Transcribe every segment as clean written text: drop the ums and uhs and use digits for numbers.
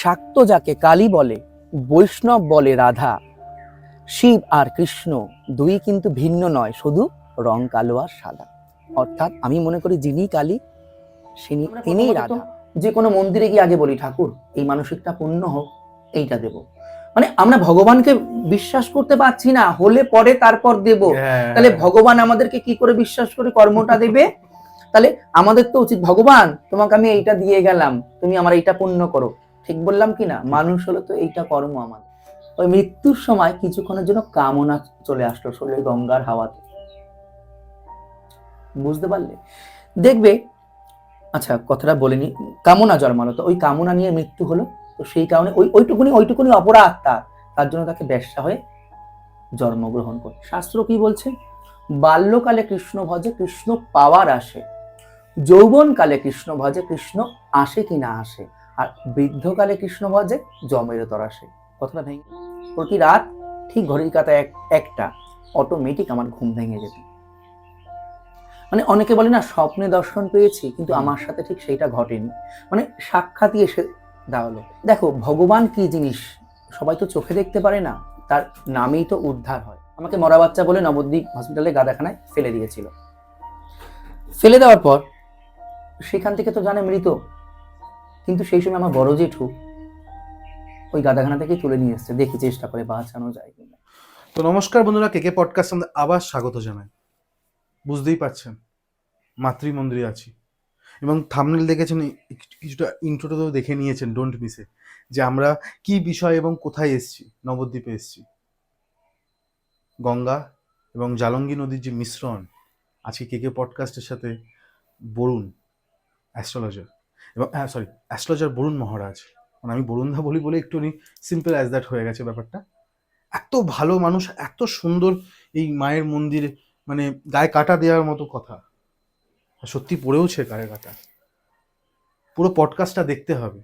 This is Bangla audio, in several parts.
শাক্ত যাকে কালী বলে, বৈষ্ণব বলে রাধা, শিব আর কৃষ্ণ দুই কিন্তু ভিন্ন নয়, শুধু রং কালো আর সাদা। অর্থাৎ আমি মনে করি যিনি কালী তিনিই রাধা। যে কোনো মন্দিরে গিয়ে আগে বলি, ঠাকুর এই মানসিকটা পূর্ণ হোক, এইটা দেব। মানে আমরা ভগবানকে বিশ্বাস করতে পারছি না, হলে পরে তারপর দেব। তাহলে ভগবান আমাদেরকে কি করে বিশ্বাস করে কর্মটা দেবে? তাহলে আমাদের তো উচিত, ভগবান তোমাকে আমি এইটা দিয়ে গেলাম, তুমি আমার এইটা পূর্ণ করো। ঠিক বললাম কি না? মানুষ হলো তো এইটা কর্ম আমাদের। ওই মৃত্যুর সময় কিছুক্ষণের জন্য কামনা চলে আসলো শরীরে গঙ্গার হাওয়াতে, বুঝতে পারলে? দেখবে, আচ্ছা কথাটা বলিনি, কামনা জন্মালো, তো ওই কামনা নিয়ে মৃত্যু হলো, তো সেই কারণে ওইটুকুনি অপরাধ তার জন্য তাকে বেশ্যা হয়ে জন্মগ্রহণ করে। শাস্ত্র কি বলছে? বাল্যকালে কৃষ্ণ ভজে, কৃষ্ণ পাওয়ার আসে। যৌবনকালে কৃষ্ণ ভজে, কৃষ্ণ আসে কি না আসে। আর বৃদ্ধকালে কৃষ্ণ ভজে, জমের তর আসে। কথাটা ভেঙে, প্রতি রাত ঠিক ঘড়ির কাঁটায় একটা অটোমেটিক আমার ঘুম ভেঙে যেত। মানে অনেকে বলে না স্বপ্নে দর্শন পেয়েছি, কিন্তু আমার সাথে ঠিক সেইটা ঘটেনি, মানে সাক্ষাৎই এসে দাঁড়ালো। দেখো ভগবান কি জিনিস সবাই তো চোখে দেখতে পারে না, তার নামেই তো উদ্ধার হয়। আমাকে মরা বাচ্চা বলে নবদ্বীপ হসপিটালে গাদাখানায় ফেলে দিয়েছিল। ফেলে দেওয়ার পর সেখান থেকে তো জানে মৃত, কিন্তু সেই সময় আমার বড় জেঠু ওই গাদাখানা থেকে তুলে নিয়ে এসছে, দেখি চেষ্টা করে বাঁচানো যায় কিনা। তো নমস্কার বন্ধুরা, কেকে পডকাস্ট আমাদের আবার স্বাগত জানাই। বুঝতেই পারছেন মাতৃ মন্দিরে আছি, এবং থাম্বনেল দেখেছেন, কিছুটা ইন্ট্রোটাও দেখে নিয়েছেন, ডোন্ট মিসে, যে আমরা কি বিষয় এবং কোথায় এসেছি। নবদ্বীপে এসেছি। গঙ্গা এবং জালঙ্গি নদীর যে মিশ্রণ, আজকে কেকে পডকাস্টের সাথে বরুণ অ্যাস্ট্রোলজার, এবং অ্যাস্ট্রোলজার বরুণ মহারাজ, মানে আমি বরুণদা বলি বলে একটু সিম্পল অ্যাজ দ্যাট হয়ে গেছে ব্যাপারটা। এত ভালো মানুষ, এত সুন্দর এই মায়ের মন্দিরে, মানে গায়ে কাটা দেওয়ার মতো কথা, সত্যি পড়েওছে গায়ে কাটা। পুরো পডকাস্টটা দেখতে হবে।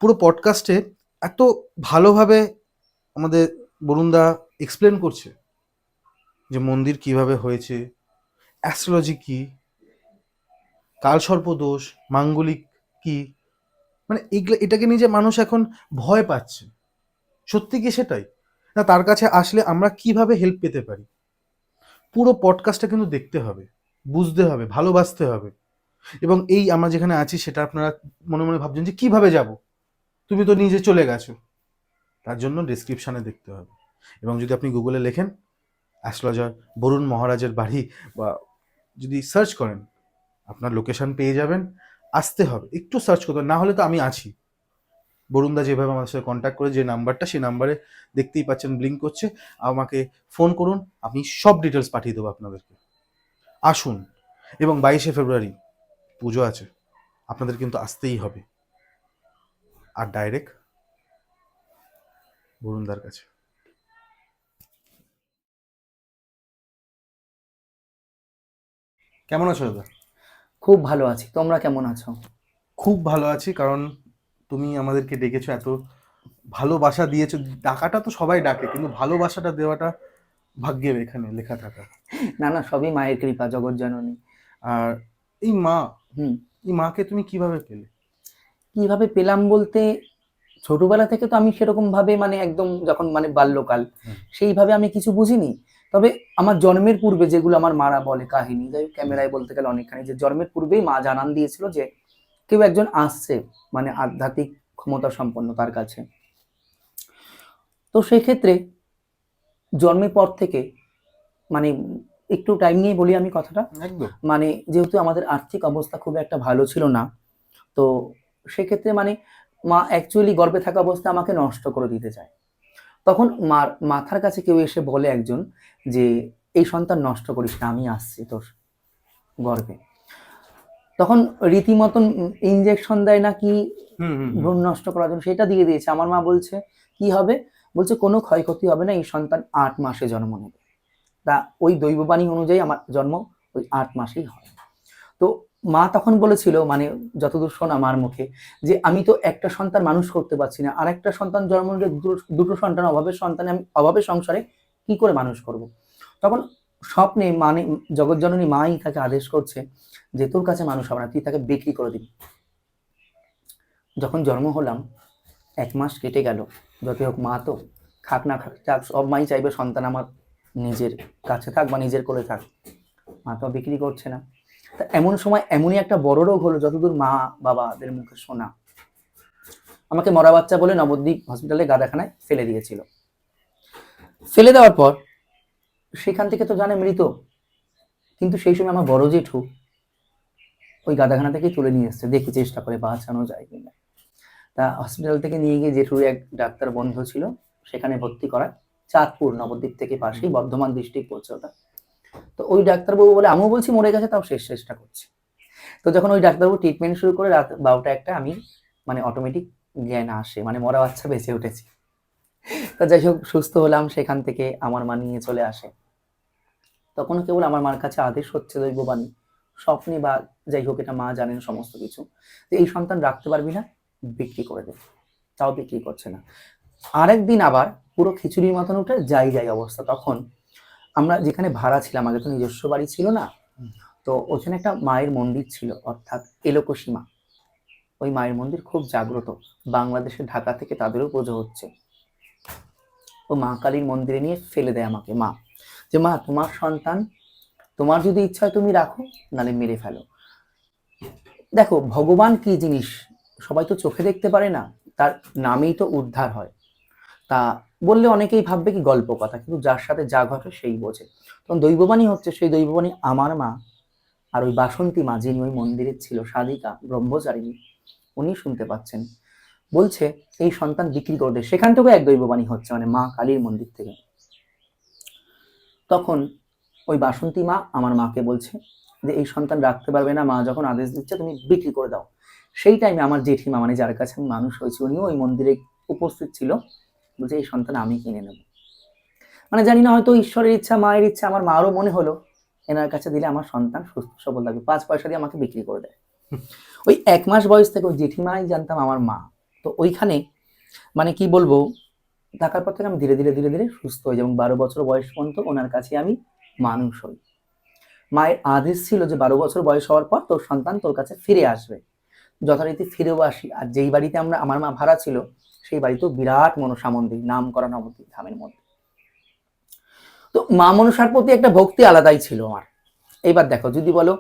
পুরো পডকাস্টে এত ভালোভাবে আমাদের বরুণদা এক্সপ্লেন করছে যে মন্দির কিভাবে হয়েছে, অ্যাস্ট্রোলজি কি, কালসর্প দোষ, মাঙ্গলিক কি, মানে এটাকে নিয়ে যে মানুষ এখন ভয় পাচ্ছে, সত্যি কি সেটাই না? তার কাছে আসলে আমরা কিভাবে হেল্প পেতে পারি, পুরো পডকাস্টটা কিন্তু দেখতে হবে, বুঝতে হবে, ভালোবাসতে হবে। এবং এই আমরা যেখানে আছি সেটা আপনারা মনে মনে ভাবছেন যে কিভাবে যাব, তুমি তো নিজে চলে গেছো, তার জন্য ডেসক্রিপশানে দেখতে হবে। এবং যদি আপনি গুগলে লেখেন অ্যাস্ট্রোলজার বরুণ মহারাজের বাড়ি, বা যদি সার্চ করেন আপনার লোকেশন পেয়ে যাবেন। আসতে হবে, একটু সার্চ করতে হবে, না হলে তো আমি আছি। বরুণদা যেভাবে আমাদের সাথে কন্ট্যাক্ট করে, যে নাম্বারটা, সেই নাম্বারে দেখতেই পাচ্ছেন ব্লিঙ্ক করছে, আমাকে ফোন করুন, আমি সব ডিটেলস পাঠিয়ে দেবো আপনাদেরকে। আসুন। এবং 22শে ফেব্রুয়ারি পুজো আছে, আপনাদের কিন্তু আসতেই হবে, আর ডাইরেক্ট বরুণদার কাছে। কেমন আছো দাদা? খুব ভালো আছি, তোমরা কেমন আছো? খুব ভালো আছি, কারণ তুমি আমাদেরকে ডেকেছো, এত ভালোবাসা দিয়েছো। ডাকাটা তো সবাই ডাকে, কিন্তু ভালোবাসাটা দেওয়াটা ভাগ্যের এখানে লেখা থাকা। না না, সবই মায়ের কৃপা, জগৎ জননী। আর এই মা, হুম, এই মাকে তুমি কিভাবে পেলে? কিভাবে পেলাম বলতে, ছোটবেলা থেকে তো আমি সেরকম ভাবে মানে একদম যখন মানে বাল্যকাল, সেইভাবে আমি কিছু বুঝিনি। তবে আমার জন্মের পূর্বে যেগুলো আমার মারা বলে কাহিনী, যাই হোক, ক্যামেরায় বলতে গেলে অনেকখানি, যে জন্মের পূর্বেই মা জানান দিয়েছিল যে কেউ একজন আসছে, মানে আধ্যাত্মিক ক্ষমতা সম্পন্ন তার কাছে। তো সেই ক্ষেত্রে জন্মের পর থেকে মানে একটু টাইম নিয়ে বলি আমি কথাটা। একদম। মানে যেহেতু আমাদের আর্থিক অবস্থা খুব একটা ভালো ছিল না, তো সেক্ষেত্রে মানে মা অ্যাকচুয়ালি গর্ভে থাকা অবস্থায় আমাকে নষ্ট করে দিতে চায়। তখন মার মাথার কাছে কেউ এসে বলে একজন, যে এই সন্তান নষ্ট করিস না, আমি আসছি তোর গর্ভে। তখন রীতিমতন ইঞ্জেকশন দেয় না কি ভ্রূণ নষ্ট করার জন্য, সেটা দিয়ে দিয়েছে। আমার মা বলছে কি হবে, বলছে কোনো ক্ষয়ক্ষতি হবে না, এই সন্তান 8 মাসে জন্ম নেবে। তা ওই দৈববাণী অনুযায়ী আমার জন্ম ওই 8 মাসেই হয়। তো মা তখন বলেছিল, মানে যতদূর শোনা মার মুখে, যে আমি তো একটা সন্তান মানুষ করতে পারছি না, আর একটা সন্তান জন্ম নিলে দুটো সন্তান, অভাবের সন্তান আমি অভাবের সংসারে কি করে মানুষ করব। তখন স্বপ্নে মানে জগৎজননী মাই তাকে আদেশ করছে যে তোর কাছে মানুষ হবে না, তুই তাকে বিক্রি করে দিবি। যখন জন্ম হলাম 1 মাস কেটে গেল, যতই হোক মা তো, খাক না খাক যাক, সব মাই চাইবে সন্তান আমার নিজের কাছে থাক বা নিজের কোলে থাক। মা তো বিক্রি করছে না। তা এমন সময় এমনই একটা বড় রোগ হলো, যতদূর মা বাবাদের মুখে শোনা, আমাকে মরা বাচ্চা বলে নবদ্বীপ হসপিটালে গাদাখানায় ফেলে দিয়েছিল। ফেলে দেওয়ার পর সেখান থেকে তো জানে মৃত, কিন্তু সেই সময় আমার বড় জেঠু ওই গাদাখানা থেকে তুলে নিয়ে এসছে, দেখি চেষ্টা করে বাঁচানো যায় কিনা। তা হসপিটাল থেকে নিয়ে গিয়ে জেঠুর এক ডাক্তার বন্ধু ছিল, সেখানে ভর্তি করা, চাঁদপুর নবদ্বীপ থেকে পাশেই, বর্ধমান ডিস্ট্রিক্ট পড়ছে ওটা। তো ওই ডাক্তারবাবু বলে, আমিও বলছি মরে গেছে, তাও শেষ চেষ্টা করছি। তো যখন ওই ডাক্তারবাবু ট্রিটমেন্ট শুরু করে, রাত 12টা-1টা আমি মানে অটোমেটিক জ্ঞান আসে, মানে মরা বাচ্চা বেঁচে উঠেছি। তা যাই হোক সুস্থ হলাম, সেখান থেকে আমার মা নিয়ে চলে আসে। তখন কেবল আমার মার কাছে আদেশ হচ্ছে দৈববাণী, স্বপ্নে বা যাই হোক, এটা মা জানেন সমস্ত কিছু, যে এই সন্তান রাখতে পারবি না, বিক্রি করে দে। তাও বিক্রি করছে না। আরেকদিন আবার পুরো খিচুড়ির মতন উঠে যাই যাই অবস্থা। তখন আমরা যেখানে ভাড়া ছিলাম, আগে তো নিজস্ব বাড়ি ছিল না, তো ওখানে একটা মায়ের মন্দির ছিল, অর্থাৎ এলোকসী মা। ওই মায়ের মন্দির খুব জাগ্রত, বাংলাদেশের ঢাকা থেকে তাদেরও পুজো হচ্ছে। ও মা কালীর মন্দিরে নিয়ে ফেলে দেয় আমাকে মা, যে মা তোমার সন্তান, তোমার যদি ইচ্ছা হয় তুমি রাখো, নালে মেরে ফেলো। দেখো ভগবান কি জিনিস সবাই তো চোখে দেখতে পারে না, তার নামেই তো উদ্ধার হয়। তা বললে অনেকেই ভাববে কি গল্প কথা, কিন্তু যার সাথে যা ঘটে সেই বোঝে। তখন দৈববাণী হচ্ছে, সেই দৈববাণী আমার মা আর ওই বাসন্তী মা, যিনি ওই মন্দিরের ছিল সাধিকা ব্রহ্মচারিণী, উনি শুনতে পাচ্ছেন। বলছে এই সন্তান বিক্রি করে দে। সেখান থেকে এক দৈববাণী হচ্ছে, মানে মা কালীর মন্দির থেকে। তখন ওই বাসন্তী মা আমার মাকে বলছে যে এই সন্তান রাখতে পারবে না, মা যখন আদেশ দিচ্ছে তুমি বিক্রি করে দাও। সেই টাইমে আমার জেঠিমা, মানে যার কাছে আমি মানুষ হয়েছি, উনিও ওই মন্দিরে উপস্থিত ছিল, বলছে এই সন্তান আমি কিনে নেব। মানে জানি না, হয়তো ঈশ্বরের ইচ্ছা, মায়ের ইচ্ছা, আমার মারও মনে হলো এনার কাছে দিলে আমার সন্তান সুস্থ সবল থাকবে, 5 পয়সা দিয়ে আমাকে বিক্রি করে দেয়। ওই 1 মাস বয়স থেকে ওই জেঠিমাই জানতাম আমার মা। তো ওইখানে মানে কি বলবো, থাকার পর থেকে আমি ধীরে ধীরে ধীরে ধীরে সুস্থ হই, এবং 12 বছর বয়স পর্যন্ত ওনার কাছে আমি মানুষ হই। মায়ের আদেশ ছিল যে 12 বছর বয়স হওয়ার পর তোর সন্তান তোর কাছে ফিরে আসবে। যথারীতি ফিরেও আসি। আর যেই বাড়িতে আমার মা ভাড়া ছিল, সেই বাড়িতেও বিরাট মনসা মন্দির, নাম করা নবদ্বীপ ধামের মধ্যে। তো মা মনসার প্রতি একটা ভক্তি আলাদাই ছিল আমার। এইবার দেখো, যদি বলো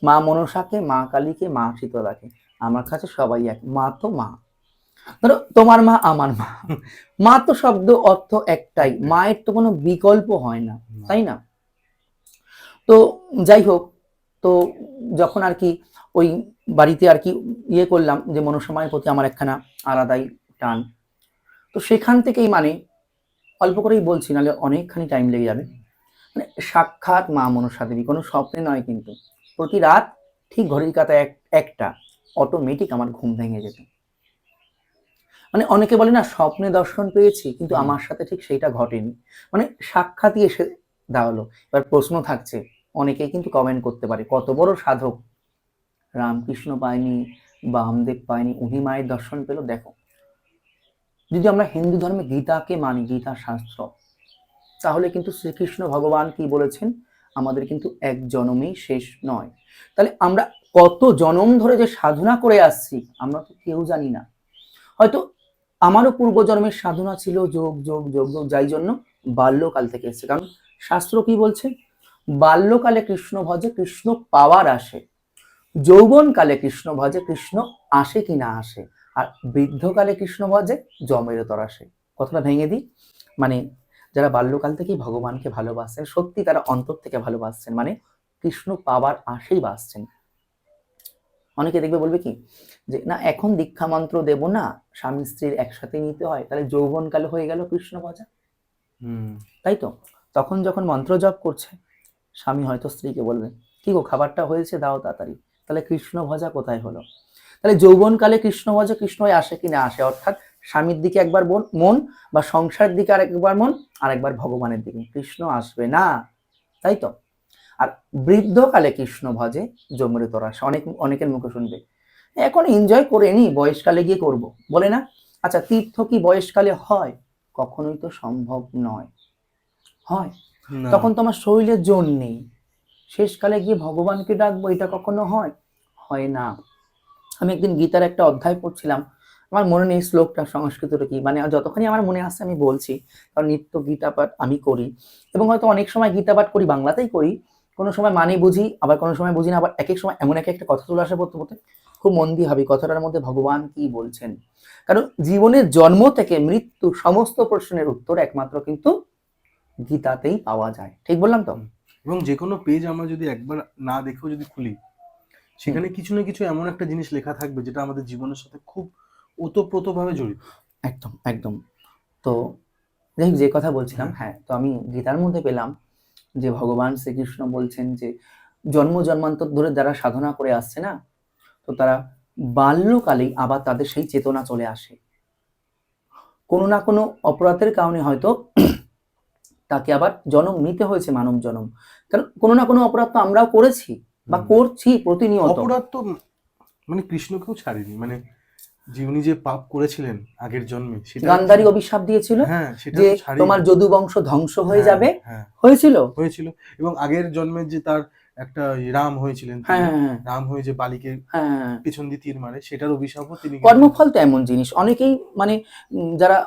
মা মনসাকে, মা কালীকে, মা শীতলাকে, আমার কাছে সবাই এক, মা তো মা। ধরো তোমার মা আমার মা, মা তো শব্দ অর্থ একটাই, মায়ের তো কোনো বিকল্প হয় না, তাই না? তো যাই হোক, তো যখন আর কি ওই বাড়িতে আর কি ইয়ে করলাম, যে মনসা মায়ের প্রতি আমার একখানা আলাদাই টান। তো সেখান থেকেই মানে অল্প করেই বলছি, নাহলে অনেকখানি টাইম লেগে যাবে। মানে সাক্ষাৎ মা মনসা দেবী, কোনো স্বপ্নে নয় কিন্তু, প্রতি রাত ঠিক ঘড়ির কাঁটায় একটা অটোমেটিক আমার ঘুম ভেঙে যেত। মানে অনেকে বলে না স্বপ্নে দর্শন পেয়েছি, কিন্তু আমার সাথে ঠিক সেইটা ঘটেনি, মানে সাক্ষাৎই এসে দাঁড়ালো। এবার প্রশ্ন থাকছে, অনেকেই কিন্তু কমেন্ট করতে পারে কত বড় সাধক, রামকৃষ্ণ পায়নি, বামদেব পায়নি, উনি মায়ের দর্শন পেল। দেখো, যদি আমরা হিন্দু ধর্মে গীতাকে মানি, গীতা শাস্ত্র, তাহলে কিন্তু শ্রীকৃষ্ণ ভগবান কি বলেছেন, আমাদের কিন্তু এক জনমেই শেষ নয়। তাহলে আমরা কত জনম ধরে যে সাধনা করে আসছি আমরা তো কেউ জানি না। হয়তো আমারও পূর্বজন্মের সাধনা ছিল, যোগ যোগ যোগ যোগ, যাই জন্য বাল্যকাল থেকে এসেছে। কারণ শাস্ত্র কি বলছে, বাল্যকালে কৃষ্ণ ভজে কৃষ্ণ পাওয়ার আসে, যৌবনকালে কৃষ্ণ ভজে কৃষ্ণ আসে কি না আসে, আর বৃদ্ধকালে কৃষ্ণ ভজে জমের তর আসে। কথাটা ভেঙে দিই, মানে যারা বাল্যকাল থেকেই ভগবানকে ভালোবাসছেন, সত্যি তারা অন্তর থেকে ভালোবাসছেন, মানে কৃষ্ণ পাওয়ার আশেই বাসছেন। অনেকে দেখবে বলবে কি, যে না এখন দীক্ষা মন্ত্র দেব না, স্বামী স্ত্রীর একসাথে নিতে হয়, তাহলে যৌবনকালে হয়ে গেল কৃষ্ণ ভজা। তাই তো, তখন যখন মন্ত্র জপ করছে, স্বামী হয়তো স্ত্রীকে বলবে কি গো খাবারটা হয়েছে দাও তাড়াতাড়ি, তাহলে কৃষ্ণ ভজা কোথায় হলো? তাহলে যৌবনকালে কৃষ্ণ ভজা কৃষ্ণ হয়ে আসে কি না আসে, অর্থাৎ স্বামীর দিকে একবার মন, বা সংসারের দিকে আরেকবার মন, আরেকবার ভগবানের দিকে, কৃষ্ণ আসবে না। তাই তো। আর বৃদ্ধকালে কৃষ্ণ ভজে যমরে তোর আসে। অনেকের মুখে শুনবে এখন এনজয় করে নি, বয়সকালে গিয়ে করব, বলে না? আচ্ছা, তীর্থ কি বয়সকালে হয়? কখনোই তো সম্ভব নয়। হয় তখন তোমার শরীরের জোর নেই, শেষকালে গিয়ে ভগবানকে ডাকবো, এটা কখনো হয়? হয় না। আমি একদিন গীতার একটা অধ্যায় পড়ছিলাম, আমার মনে নেই শ্লোকটা সংস্কৃতটা কি, মানে যতখানি আমার মনে আসছে আমি বলছি, কারণ নিত্য গীতা পাঠ আমি করি, এবং হয়তো অনেক সময় গীতা পাঠ করি বাংলাতেই করি, কোনো সময় মানে বুঝি, আবার কোনো সময় বুঝি না, আবার এক এক সময় এমন একটা কথা চলে আসে পড়তে পড়তে খুব মন দিয়ে ভাবি কথাটার মধ্যে ভগবান কি বলছেন। কারণ জীবনের জন্ম থেকে মৃত্যু সমস্ত প্রশ্নের উত্তর একমাত্র কিন্তু গীতাতেই পাওয়া যায়। ঠিক বললাম তো? এবং যে কোনো পেজ আমরা যদি একবার না দেখেও যদি খুলি, সেখানে কিছু না কিছু এমন একটা জিনিস লেখা থাকবে যেটা আমাদের জীবনের সাথে খুব ওতপ্রোতভাবে জড়িত। একদম একদম। তো যাই হোক, যে কথা বলছিলাম, হ্যাঁ, তো আমি গীতার মধ্যে পেলাম যে ভগবান শ্রীকৃষ্ণ বলছেন যে জন্ম জন্মান্তর ধরে যারা সাধনা করে আসছে না, তো তারা বাল্যকালেই আবার তাদের সেই চেতনা চলে আসে। কোনো না কোনো অপরাধের কারণে হয়তো তাকে আবার জন্ম নিতে হয়েছে, মানব জন্ম। কারণ কোনো না কোনো অপরাধ তো আমরাও করেছি বা করছি প্রতিনিয়ত। অপরাধ তো মানে কৃষ্ণকেও ছাড়েনি, মানে উনি যে পাপ করেছিলেন আগের জন্মে, সেটা গান্ধারী অভিশাপ দিয়েছিল হ্যাঁ, সেটা যে তো ছাড়েনি। তোমার যদু বংশ ধ্বংস হয়ে হ্যাঁ, যাবে, হ্যাঁ, হয়েছিল। হয়েছিল। এবং আগের জন্মে যে তার একটা রাম হয়েছিলেন, তিনি হ্যাঁ হ্যাঁ রাম হয়ে যে বালিকে হ্যাঁ। পেছন দিয়ে তীর মারে, সেটার অভিশাপও তিনি কর্মফল তো এমন জিনিস, অনেকেই মানে যারা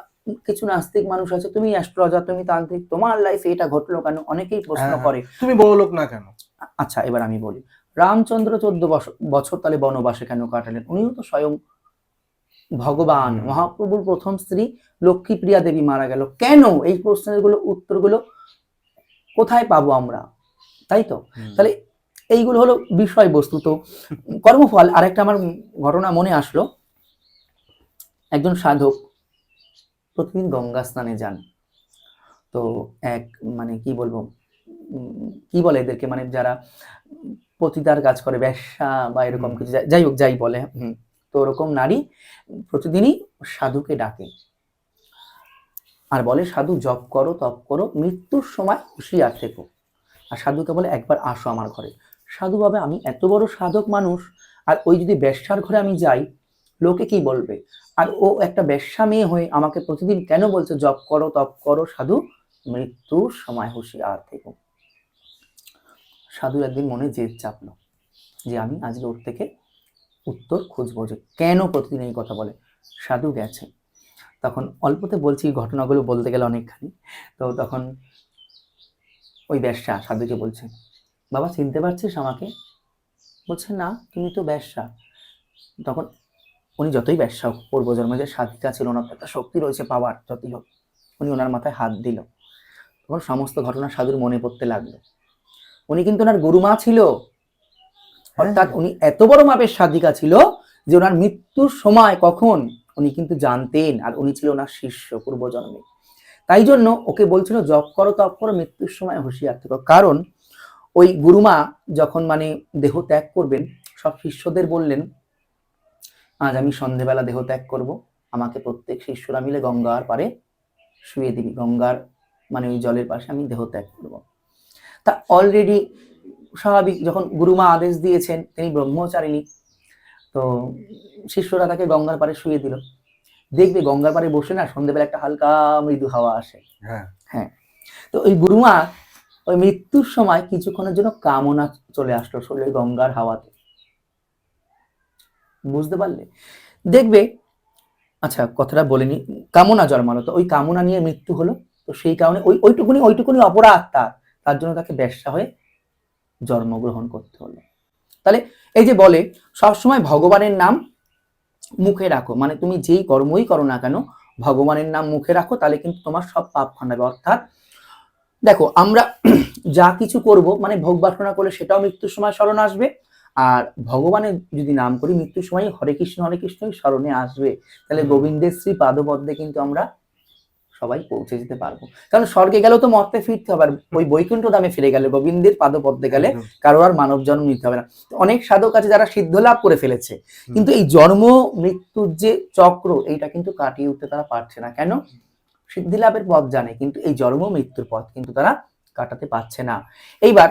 কিছু নাস্তিক মানুষ আছে, তুমি অ্যাস্ট্রোলজার, তুমি তান্ত্রিক, তোমার লাইফে এটা ঘটলো কেন, অনেকেই প্রশ্ন করে। তুমি বড় লোক না কেন? আচ্ছা, এবার আমি বলি, রামচন্দ্র 14 বছর তাহলে বনবাসে কেন কাটালেন? উনিও তো স্বয়ং ভগবান। মহাপ্রভুর প্রথম স্ত্রী লক্ষ্মীপ্রিয়া দেবী মারা গেল কেন? এই প্রশ্নের গুলো উত্তরগুলো কোথায় পাবো আমরা, তাই তো? তাহলে এইগুলো হলো বিষয়বস্তু। তো কর্মফল, আরেকটা আমার ঘটনা মনে আসলো। একজন সাধক প্রতিদিন গঙ্গা স্নানে যান। তো এক মানে কি বলবো, কি বলে এদেরকে, মানে যারা পতিতার কাজ করে, ব্যবসা বা এরকম কিছু, যাই হোক, যাই বলে, তো ওরকম নারী প্রতিদিনই সাধুকে ডাকে আর বলে, সাধু জপ করো, তপ করো, মৃত্যুর সময় হুঁশিয়ার থেকো। আর সাধুকে বলে, একবার আসো আমার ঘরে। সাধু ভাবে, আমি এত বড় সাধক মানুষ, আর ওই যদি বেশ্যার ঘরে আমি যাই, লোকে কি বলবে? আর ও একটা বেশ্যা মেয়ে হয়ে আমাকে প্রতিদিন কেন বলছে জপ করো, তপ করো, সাধু মৃত্যুর সময় হুঁশিয়ার থেকো। সাধুর একদিন মনে জেদ চাপলো যে আমি আজকে ওর থেকে উত্তর খুঁজবো যে কেন প্রতিদিন এই কথা বলে। সাধু গেছে, তখন অল্পতে বলছি, ঘটনাগুলো বলতে গেলে অনেকখানি। তো তখন ওই বেশ্যা সাধুকে বলছে, বাবা চিনতে পারছিস আমাকে? বলছে, না, তুমি তো বেশ্যা। তখন উনি যতই বেশ্যা হোক, পূর্বজন্মে যে সাধিকা ছিল, ওনার একটা শক্তি রয়েছে, পাওয়ার যতই হোক, উনি ওনার মাথায় হাত দিল। তখন সমস্ত ঘটনা সাধুর মনে পড়তে লাগলো। উনি কিন্তু ওনার গুরুমা ছিল, অর্থাৎ উনি এত বড় মাপের সাধিকা ছিল যে ওনার মৃত্যুর সময় কখন উনি কিন্তু জানতেন, আর উনি ছিল ওনার শিষ্য পূর্বজন্মে। তাই জন্য ওকে বলছিল জপ করো, তপ করো, মৃত্যুর সময় হুঁশিয়ার থেকো। কারণ ওই গুরুমা যখন মানে দেহ ত্যাগ করবেন, সব শিষ্যদের বললেন, আজ আমি সন্ধেবেলা দেহ ত্যাগ করব, আমাকে প্রত্যেক শিষ্যরা মিলে গঙ্গার পারে শুয়ে দিবি, গঙ্গার মানে ওই জলের পাশে আমি দেহ ত্যাগ করব। তা অলরেডি স্বাভাবিক, যখন গুরুমা আদেশ দিয়েছেন, তিনি ব্রহ্মচারিণী, তো শিষ্যরা তাকে গঙ্গার পারে শুয়ে দিল। দেখবে গঙ্গার পারে বসে না সন্ধ্যেবেলা একটা হালকা মৃদু হাওয়া আসে। হ্যাঁ, তো ওই গুরুমা ওই মৃত্যুর সময় কিছুক্ষণের জন্য কামনা চলে আসলো শরীরে গঙ্গার হাওয়াতে। বুঝতে পারলে? দেখবে, আচ্ছা কথাটা বলিনি, কামনা জন্মালো, তো ওই কামনা নিয়ে মৃত্যু হলো। তো সেই কারণে ওইটুকুনি অপরাধ তার জন্য তাকে বেশ্যা হয়ে জন্মগ্রহণ করতে হলো। তাহলে এই যে বলে, সবসময় ভগবানের নাম মুখে রাখো, মানে তুমি যেই কর্মই করো না কেন, ভগবানের নাম মুখে রাখো, তাহলে কিন্তু তোমার সব পাপ খণ্ডাবে। অর্থাৎ দেখো, আমরা যা কিছু করব, মানে ভোগ বাসনা করলে সেটাও মৃত্যুর সময় স্মরণ আসবে, আর ভগবানের যদি নাম করি মৃত্যুর সময় হরে কৃষ্ণ স্মরণে আসবে। তাহলে গোবিন্দের শ্রী পাদপদ্মে কিন্তু আমরা সবাই পৌঁছে যেতে পারবো। কারণ স্বর্গে গেলেও তো মরতে ফিরতে হবে, আর ওই বৈকুণ্ঠ ধামে ফিরে গেলে, গোবিন্দের পাদপদ্মে গেলে কারো আর মানব জন্ম নিতে হবে না। অনেক সাধক আছে যারা সিদ্ধ লাভ করে ফেলেছে, কিন্তু এই জন্ম মৃত্যুর যে চক্র, এইটা কিন্তু কাটিয়ে উঠতে তারা পারছে না। কেন? সিদ্ধি লাভের পথ জানে, কিন্তু এই জন্ম মৃত্যুর পথ কিন্তু তারা কাটাতে পারছে না। এইবার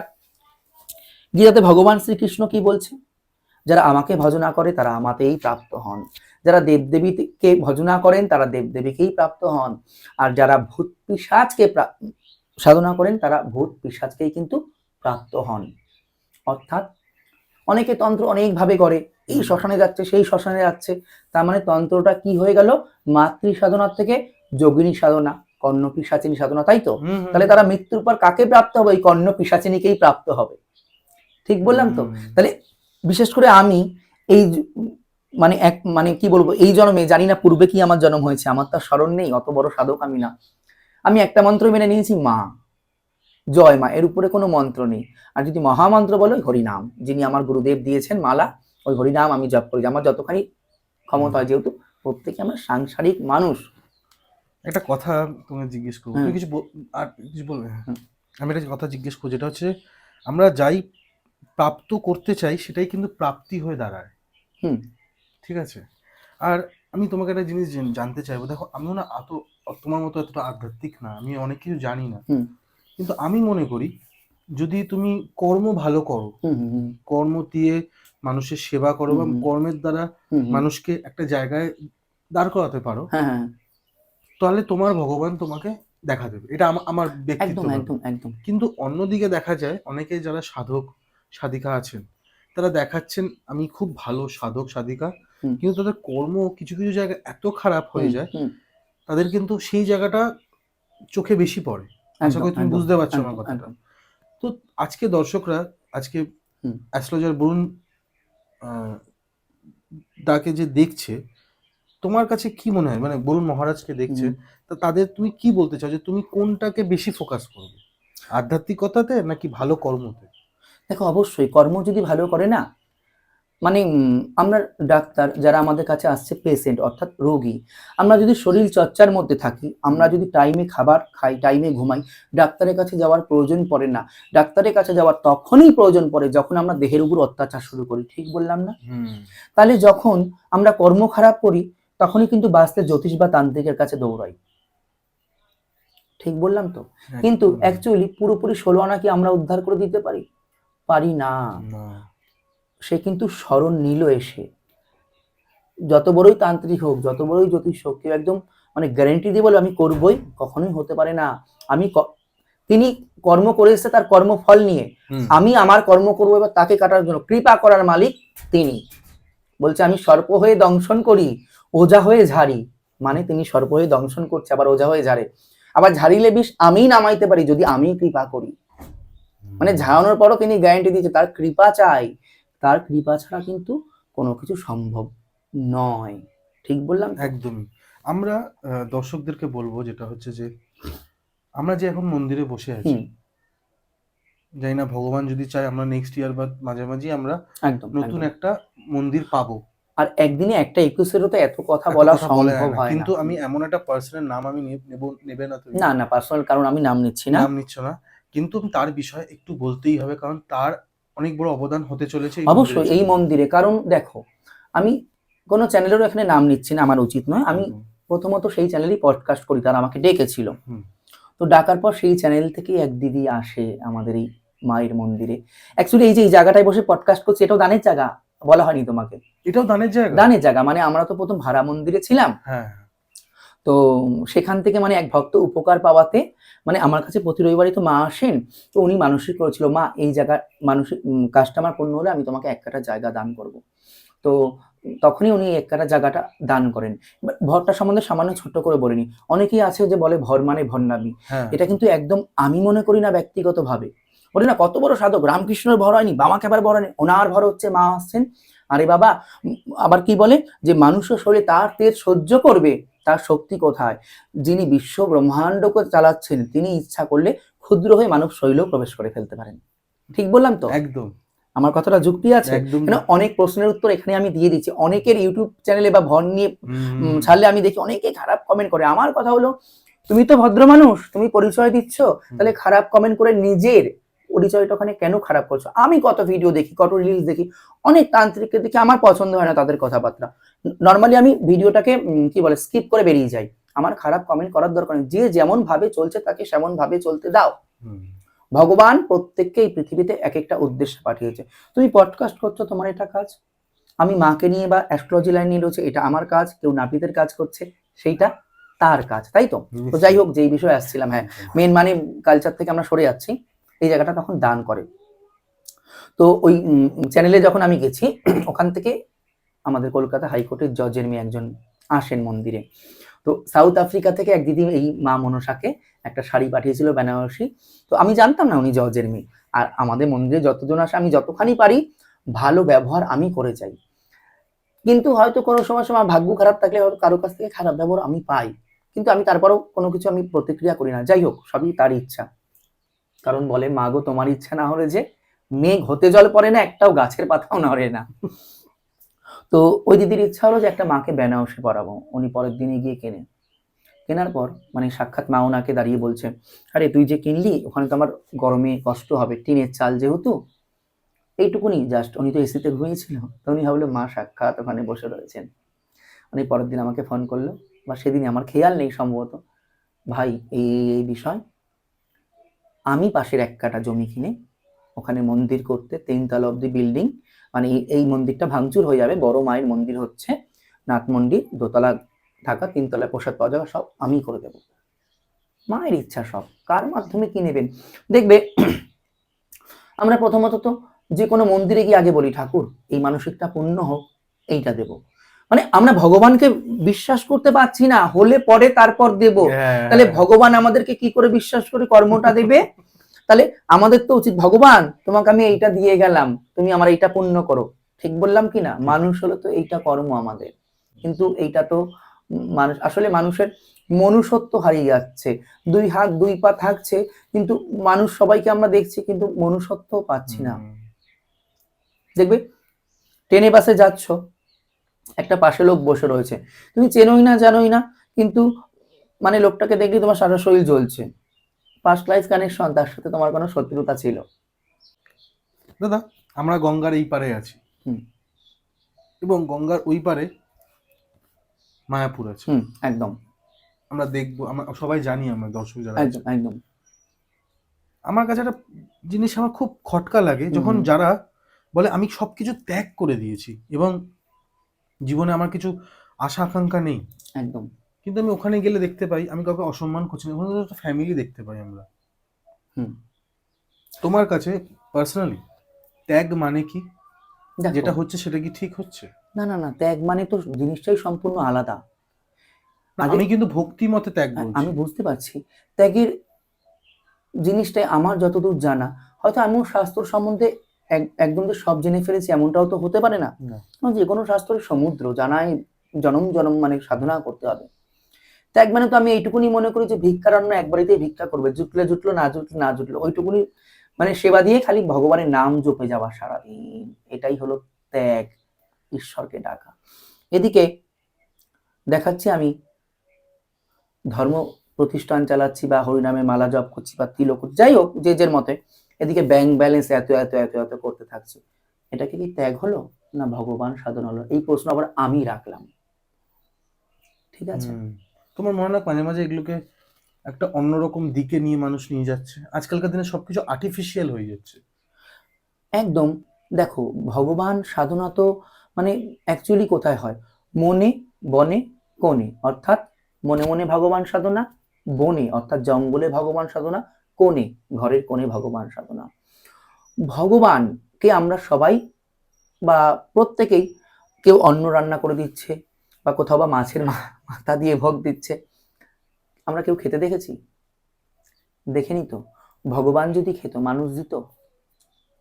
গীতাতে ভগবান শ্রীকৃষ্ণ কি বলছে? যারা আমাকে ভজনা করে তারা আমাতেই প্রাপ্ত হন, যারা দেবদেবীকে ভজনা করেন তারা দেবদেবীকেই প্রাপ্ত হন, আর যারা ভূত পিশাচকে সাধনা করেন তারা ভূত পিশাচকেই কিন্তু প্রাপ্ত হন। অর্থাৎ অনেকে তন্ত্র অনেক ভাবে করে, এই শ্মশানে যাচ্ছে সেই শ্মশানে যাচ্ছে, তার মানে তন্ত্রটা কি হয়ে গেল, মাতৃ সাধনার থেকে যোগিনী সাধনা, কর্ণ পিশাচিনী সাধনা, তাই তো? তাহলে তারা মৃত্যুর পর কাকে প্রাপ্ত হবে? ওই কর্ণ পিশাচিনীকেই প্রাপ্ত হবে। ঠিক বললাম তো? তাহলে বিশেষ করে আমি এই মানে মানে কি বলবো, এই জন্মে জানি না পূর্বে কি আমার জন্ম হয়েছে, আমার তো স্মরণ নেই, অত বড় সাধক আমি না। আমি একটা মন্ত্র মেনে নিয়েছি, মা, জয় মা, এর উপরে কোনো মন্ত্র নেই। আর যদি মহামন্ত্র বলো, হরিনাম, যিনি আমার গুরুদেব দিয়েছেন মালা, ওই হরিনাম আমি জপ করি। আমার যতখানি ক্ষমতা হয়, যেহেতু প্রত্যেকে আমরা সাংসারিক মানুষ। একটা কথা তোমাকে জিজ্ঞেস করবো, তুমি কিছু আর কিছু বলবে? আমি একটা কথা জিজ্ঞেস করবো, যেটা হচ্ছে আমরা যাই প্রাপ্ত করতে চাই সেটাই কিন্তু প্রাপ্তি হয়ে দাঁড়ায়। ঠিক আছে। আর আমি তোমাকে একটা জিনিস জানতে চাইবো, দেখো আমিও না তোমার মতো এতটা আধ্যাত্মিক না, আমি অনেক কিছু জানি না, কিন্তু আমি মনে করি যদি তুমি কর্ম ভালো করো, কর্ম দিয়ে মানুষের সেবা করো বা কর্মের দ্বারা মানুষকে একটা জায়গায় দাঁড় করাতে পারো, তাহলে তোমার ভগবান তোমাকে দেখা দেবে। এটা আমার ব্যক্তিগত। কিন্তু অন্যদিকে দেখা যায় অনেকে যারা সাধক সাধিকা আছেন, তারা দেখাচ্ছেন আমি খুব ভালো সাধক সাধিকা, কিন্তু তাদের কর্ম কিছু কিছু জায়গায় এত খারাপ হয়ে যায়, তাদের কিন্তু সেই জায়গাটা চোখে বেশি পড়ে। আশা করি তুমি বুঝতে পারছো আমার কথাটা। তো আজকে দর্শকরা, আজকে অ্যাস্ট্রোলজার বরুণ দাকে যে দেখছে, তোমার কাছে কি মনে হয়, মানে বরুণ মহারাজকে দেখছে, তা তাদের তুমি কি বলতে চাও যে তুমি কোনটাকে বেশি ফোকাস করবে, আধ্যাত্মিকতাতে নাকি ভালো কর্মতে? দেখো, অবশ্যই কর্ম যদি ভালো করে না, মানে আমরা ডাক্তার যারা আমাদের কাছে আসছে, পেশেন্ট অর্থাৎ রোগী, আমরা যদি শরীর চর্চার মধ্যে থাকি, আমরা যদি টাইমে খাবার খাই, টাইমে ঘুমাই, ডাক্তারের কাছে যাওয়ার প্রয়োজন পড়ে না। ডাক্তারের কাছে যাওয়ার তখনই প্রয়োজন পড়ে যখন আমরা দেহের উপর অত্যাচার শুরু করি। ঠিক বললাম না? তাহলে যখন আমরা কর্ম খারাপ করি, তখনই কিন্তু বাঁচতে জ্যোতিষ বা তান্ত্রিকের কাছে দৌড়াই। ঠিক বললাম তো? কিন্তু অ্যাকচুয়ালি পুরোপুরি 16 আনা কি আমরা উদ্ধার করে দিতে পারি না। সে কিন্তু স্মরণ নিল এসে, যত বড়ই তান্ত্রিক হোক, যত বড়ই জ্যোতিষ হোক, কেউ একদম মানে গ্যারেন্টি দিয়ে বলে আমি করবই, কখনোই হতে পারে না। তিনি কর্ম করে এসেছে তার কর্মফল নিয়ে, আমি আমার কর্ম করবো এবার তাকে কাটার জন্য। কৃপা করার মালিক তিনি। বলছে আমি সর্প হয়ে দংশন করি, ওঝা হয়ে ঝাড়ি, মানে তিনি সর্প হয়ে দংশন করছে, আবার ওঝা হয়ে ঝাড়ে, আবার ঝাড়িলে বিষ আমি নামাইতে পারি যদি আমি কৃপা করি। মানে ঝাড়ানোর পরও তিনি গ্যারান্টি দিয়েছে তার কৃপা চাই, তার কৃপা ছাড়া কিন্তু কোনো কিছু সম্ভব নয়। ঠিক বললাম? একদমই। আমরা দর্শকদেরকে বলবো যেটা হচ্ছে যে আমরা যে এখন মন্দিরে বসে আছি, জানি না ভগবান যদি চায় আমরা নেক্সট ইয়ার বা মাঝামাঝি আমরা নতুন একটা মন্দির পাবো। আর একদিনে একটা 21-এরও তো এত কথা বলা সম্ভব হয় না। কিন্তু আমি এমন একটা পার্সনের নাম আমি নেবে না তুমি? না পার্সোনাল কারণ আমি নাম নিচ্ছি না। নাম নিচ্ছ না, কিন্তু তার বিষয়ে একটু বলতেই হবে, কারণ তার অনেক বড় অবদান হতে চলেছে অবশ্যই এই মন্দিরে। কারণ দেখো, আমি কোনো চ্যানেলেরও এখানে নাম নিচ্ছি না, আমার উচিত নয়। আমি প্রথমত সেই চ্যানেলই পডকাস্ট করি, তারা আমাকে ডেকেছিল। তো ডাকার পর সেই চ্যানেল থেকে এক দিদি আসে আমাদের এই মায়ের মন্দিরে। অ্যাকচুয়ালি এই যে এই জায়গাটায় বসে পডকাস্ট করছি, এটাও দানের জায়গা, বলা হয়নি তোমাকে? এটাও দানের জায়গা? দানের জায়গা, মানে আমরা তো প্রথম ভাড়া মন্দিরে ছিলাম। তো সেখান থেকে মানে এক ভক্ত উপকার পাওয়াতে, মানে আমার কাছে প্রতি রবিবারই তো মা আসেন, তো উনি মানসিক করেছিল, মা এই জায়গা মানসিক কাস্টমার পূর্ণ হলে আমি তোমাকে এক কাটা জায়গা দান করব। তো তখনই উনি এক কাটা জায়গাটা দান করেন। ভরটা সম্বন্ধে সামান্য ছোট্ট করে বলিনি, অনেকেই আছে যে বলে ভর মানে ভণ্ডামি, এটা কিন্তু একদম আমি মনে করি না ব্যক্তিগতভাবে। বলি না কত বড় সাধক, রামকৃষ্ণের ভর হয়নি, বামাকে আবার ভর হয়নি, ওনার ভর হচ্ছে মা আসছেন। আরে বাবা, আবার কি বলে যে মানুষের শরীরে তার তেজ সহ্য করবে, তার শক্তি কোথায়? যিনি বিশ্ব ব্রহ্মাণ্ডকে চালাচ্ছেন, তিনি ইচ্ছা করলে ক্ষুদ্র হয়ে মানব শরীরেও প্রবেশ করে ফেলতে পারেন। ঠিক বললাম তো? একদম। আমার কথাটা যুক্তি আছে? অনেক প্রশ্নের উত্তর এখানে আমি দিয়ে দিচ্ছি। অনেকের ইউটিউব চ্যানেলে বা ভর নিয়ে ছাড়লে আমি দেখি অনেকে খারাপ কমেন্ট করে। আমার কথা হলো, তুমি তো ভদ্র মানুষ, তুমি পরিচয় দিচ্ছ, তাহলে খারাপ কমেন্ট করে নিজের পরিচয়টা ওখানে কেন খারাপ করছো? আমি কত ভিডিও দেখি, কত রিলস দেখি, অনেক তান্ত্রিককে দেখি, আমার পছন্দ হয় না তাদের কথাবার্তা। নর্মালি আমি ভিডিওটাকে কি বলে স্কিপ করে বেরিয়ে যাই। আমার খারাপ কমেন্ট করার দরকার নেই, যে যেমন ভাবে চলছে তাকে সেমন ভাবে চলতে দাও। ভগবান প্রত্যেককে এই পৃথিবীতে এক একটা উদ্দেশ্যে পাঠিয়েছে। তুমি পডকাস্ট করছো, তোমার এটা কাজ। আমি মাকে নিয়ে বা অ্যাস্ট্রোলজি লাইন নিয়ে রয়েছে, এটা আমার কাজ। কেউ নাপিতের কাজ করছে, সেইটা তার কাজ, তাই তো? তো যাই হোক, যেই বিষয়ে আসছিলাম, মেন মানে কালচার থেকে আমরা সরে যাচ্ছি, এই জায়গাটা তখন দান করে। তো ওই চ্যানেলে যখন আমি গেছি ওখান থেকে আমাদের কলকাতা হাইকোর্টের জজের মেয়ে একজন আসেন মন্দিরে। তো সাউথ আফ্রিকা থেকে এক দিদি এই মা মনসাকে একটা শাড়ি পাঠিয়েছিল বেনারসি। তো আমি জানতাম না উনি জজের মেয়ে। আর আমাদের মন্দিরে যতজন আসে আমি যতখানি পারি ভালো ব্যবহার আমি করে যাই, কিন্তু হয়তো কোনো সময় সময় ভাগ্য খারাপ থাকলে হয়তো কারো কাছ থেকে খারাপ ব্যবহার আমি পাই, কিন্তু আমি তারপরেও কোনো কিছু আমি প্রতিক্রিয়া করি না। যাই হোক, সবই তার ইচ্ছা। কারণ বলে মা গো তোমার ইচ্ছা না হলে যে মেঘ হতে জল পড়ে না, একটাও গাছের পাতাও নড়ে না। তো ওই দিদির ইচ্ছা হলো যে একটা মাকে বেনারসি পরাবো। উনি পরের দিনে গিয়ে কেনার পর মানে সাক্ষাৎ মা ওনাকে দাঁড়িয়ে বলছে, আরে তুই যে কিনলি ওখানে তো আমার গরমে কষ্ট হবে, টিনের চাল যেহেতু, এইটুকুনি জাস্ট। উনি তো এসিতে ঘুমিয়েছিল, তো উনি ভাবলো মা সাক্ষাৎ ওখানে বসে রয়েছেন। উনি পরের দিন আমাকে ফোন করলো, বা সেদিনই, আমার খেয়াল নেই সম্ভবত, ভাই এই বিষয়, আমি পাশের এক কাঠা জমি কিনে ওখানে মন্দির করতে 3 তলা অব্দি বিল্ডিং, মানে এই মন্দিরটা ভাঙচুর হয়ে যাবে, বড় মায়ের মন্দির হচ্ছে নাথ মন্দির, 2 তলা থাকা, 3 তলায় প্রসাদ পাওয়া যাবে, সব আমি করে দেবো। মায়ের ইচ্ছা, সব কার মাধ্যমে কি নেবেন। দেখবে আমরা প্রথমত তো যে কোনো মন্দিরে গিয়ে আগে বলি ঠাকুর এই মানসিকটা পূর্ণ হোক, এইটা দেব। মানে আমরা ভগবানকে বিশ্বাস করতে পারছি না, হলে পরে তারপর দেব। তাহলে ভগবান আমাদেরকে কি করে বিশ্বাস করে কর্মটা দেবে? তাহলে আমাদের তো উচিত ভগবান তোমাকে আমি এইটা দিয়ে গেলাম, তুমি আমার এইটা পূর্ণ করো। ঠিক বললাম কি না? মানুষ হলো তো এইটা কর্ম আমাদের, কিন্তু এইটা তো মানুষ আসলে মানুষের মনুষ্যত্ব হারিয়ে যাচ্ছে। 2 হাত 2 পা থাকছে, কিন্তু মানুষ সবাইকে আমরা দেখছি কিন্তু মনুষ্যত্ব পাচ্ছি না। দেখবে ট্রেনে বাসে যাচ্ছ, একটা পাশে লোক বসে রয়েছে, তুমি চেনোই না জানোই না, কিন্তু মানে লোকটাকে দেখলে তোমার সারা শরীর জ্বলছে। ফার্স্ট লাইফ কানেকশন, তার সাথে তোমার কোনো শত্রুতা ছিল। দাদা, আমরা গঙ্গার এই পারে আছি, এবং গঙ্গার ওই পারে মায়াপুর আছে। একদম আমরা দেখবো, আমরা সবাই জানি, আমরা দর্শক যারা আছে। একদম একদম। আমার কাছে একটা জিনিস আমার খুব খটকা লাগে, যখন যারা বলে আমি সবকিছু ত্যাগ করে দিয়েছি এবং জীবনে আমার কিছু আশা আকাঙ্ক্ষা নেই, একদম। কিন্তু আমি ওখানে গেলে দেখতে পাই আমি কাউকে অসম্মান করছি না, ওখানে তো একটা ফ্যামিলি দেখতে পাই আমরা। তোমার কাছে পার্সোনালি ত্যাগ মানে কি? যেটা হচ্ছে সেটা কি ঠিক হচ্ছে? না না না, ত্যাগ মানে তো জিনিসটাই সম্পূর্ণ আলাদা। আমি কিন্তু ভক্তি মতে ত্যাগ বলছি। আমি বুঝতে পারছি ত্যাগের জিনিসটাই আমার যতদূর জানা, হয়তো আমিও শাস্ত্র সম্বন্ধে একদম তো সব জেনে ফেলেছি এমনটাও তো হতে পারে না। যে কোনো শাস্ত্রের সমুদ্র, জানাই জনম জনম মানে সাধনা করতে হবে। ত্যাগ মানে তো আমি এইটুকুনি মনে করি যে ভিক্ষারণ্য একবারিতেই ভিক্ষা করবে, জুটলে জুটলো, না জুটলে না জুটলো, ওইটুকুনি মানে সেবা দিয়ে খালি ভগবানের নাম জপে যাওয়া সারাদিন, এটাই হলো ত্যাগ, ঈশ্বরকে ডাকা। এদিকে দেখাচ্ছি আমি ধর্ম প্রতিষ্ঠান চালাচ্ছি বা হরিনামে মালা জপ করছি বা তিলক, যাই হোক যে যার মতে, এদিকে ব্যাংক ব্যালেন্স এত এত এত এত করতে থাকছে। এটাকে কি ত্যাগ হলো না ভগবান সাধন হলো? এই প্রশ্ন আবার আমি রাখলাম। ঠিক আছে, তোমার মনে হয় মাঝে মাঝে এগুলোকে একটা অন্যরকম দিকে নিয়ে মানুষ নিয়ে যাচ্ছে? আজকালকার দিনে সবকিছু আর্টিফিশিয়াল হয়ে যাচ্ছে। একদম। দেখো ভগবান সাধনা তো মানে অ্যাকচুয়ালি কোথায় হয়? মনে, বনে, কোণে, অর্থাৎ মনে মনে ভগবান সাধনা, বনে অর্থাৎ জঙ্গলে ভগবান সাধনা, কোণে ঘরের কোণে ভগবান সাধনা। ভগবানকে আমরা সবাই বা প্রত্যেকেই, কেউ অন্ন রান্না করে দিচ্ছে বা কোথাও বা মাছের মাথা দিয়ে ভোগ দিচ্ছে, আমরা কেউ খেতে দেখেছি? দেখেনি তো। ভগবান যদি খেত মানুষ দিত?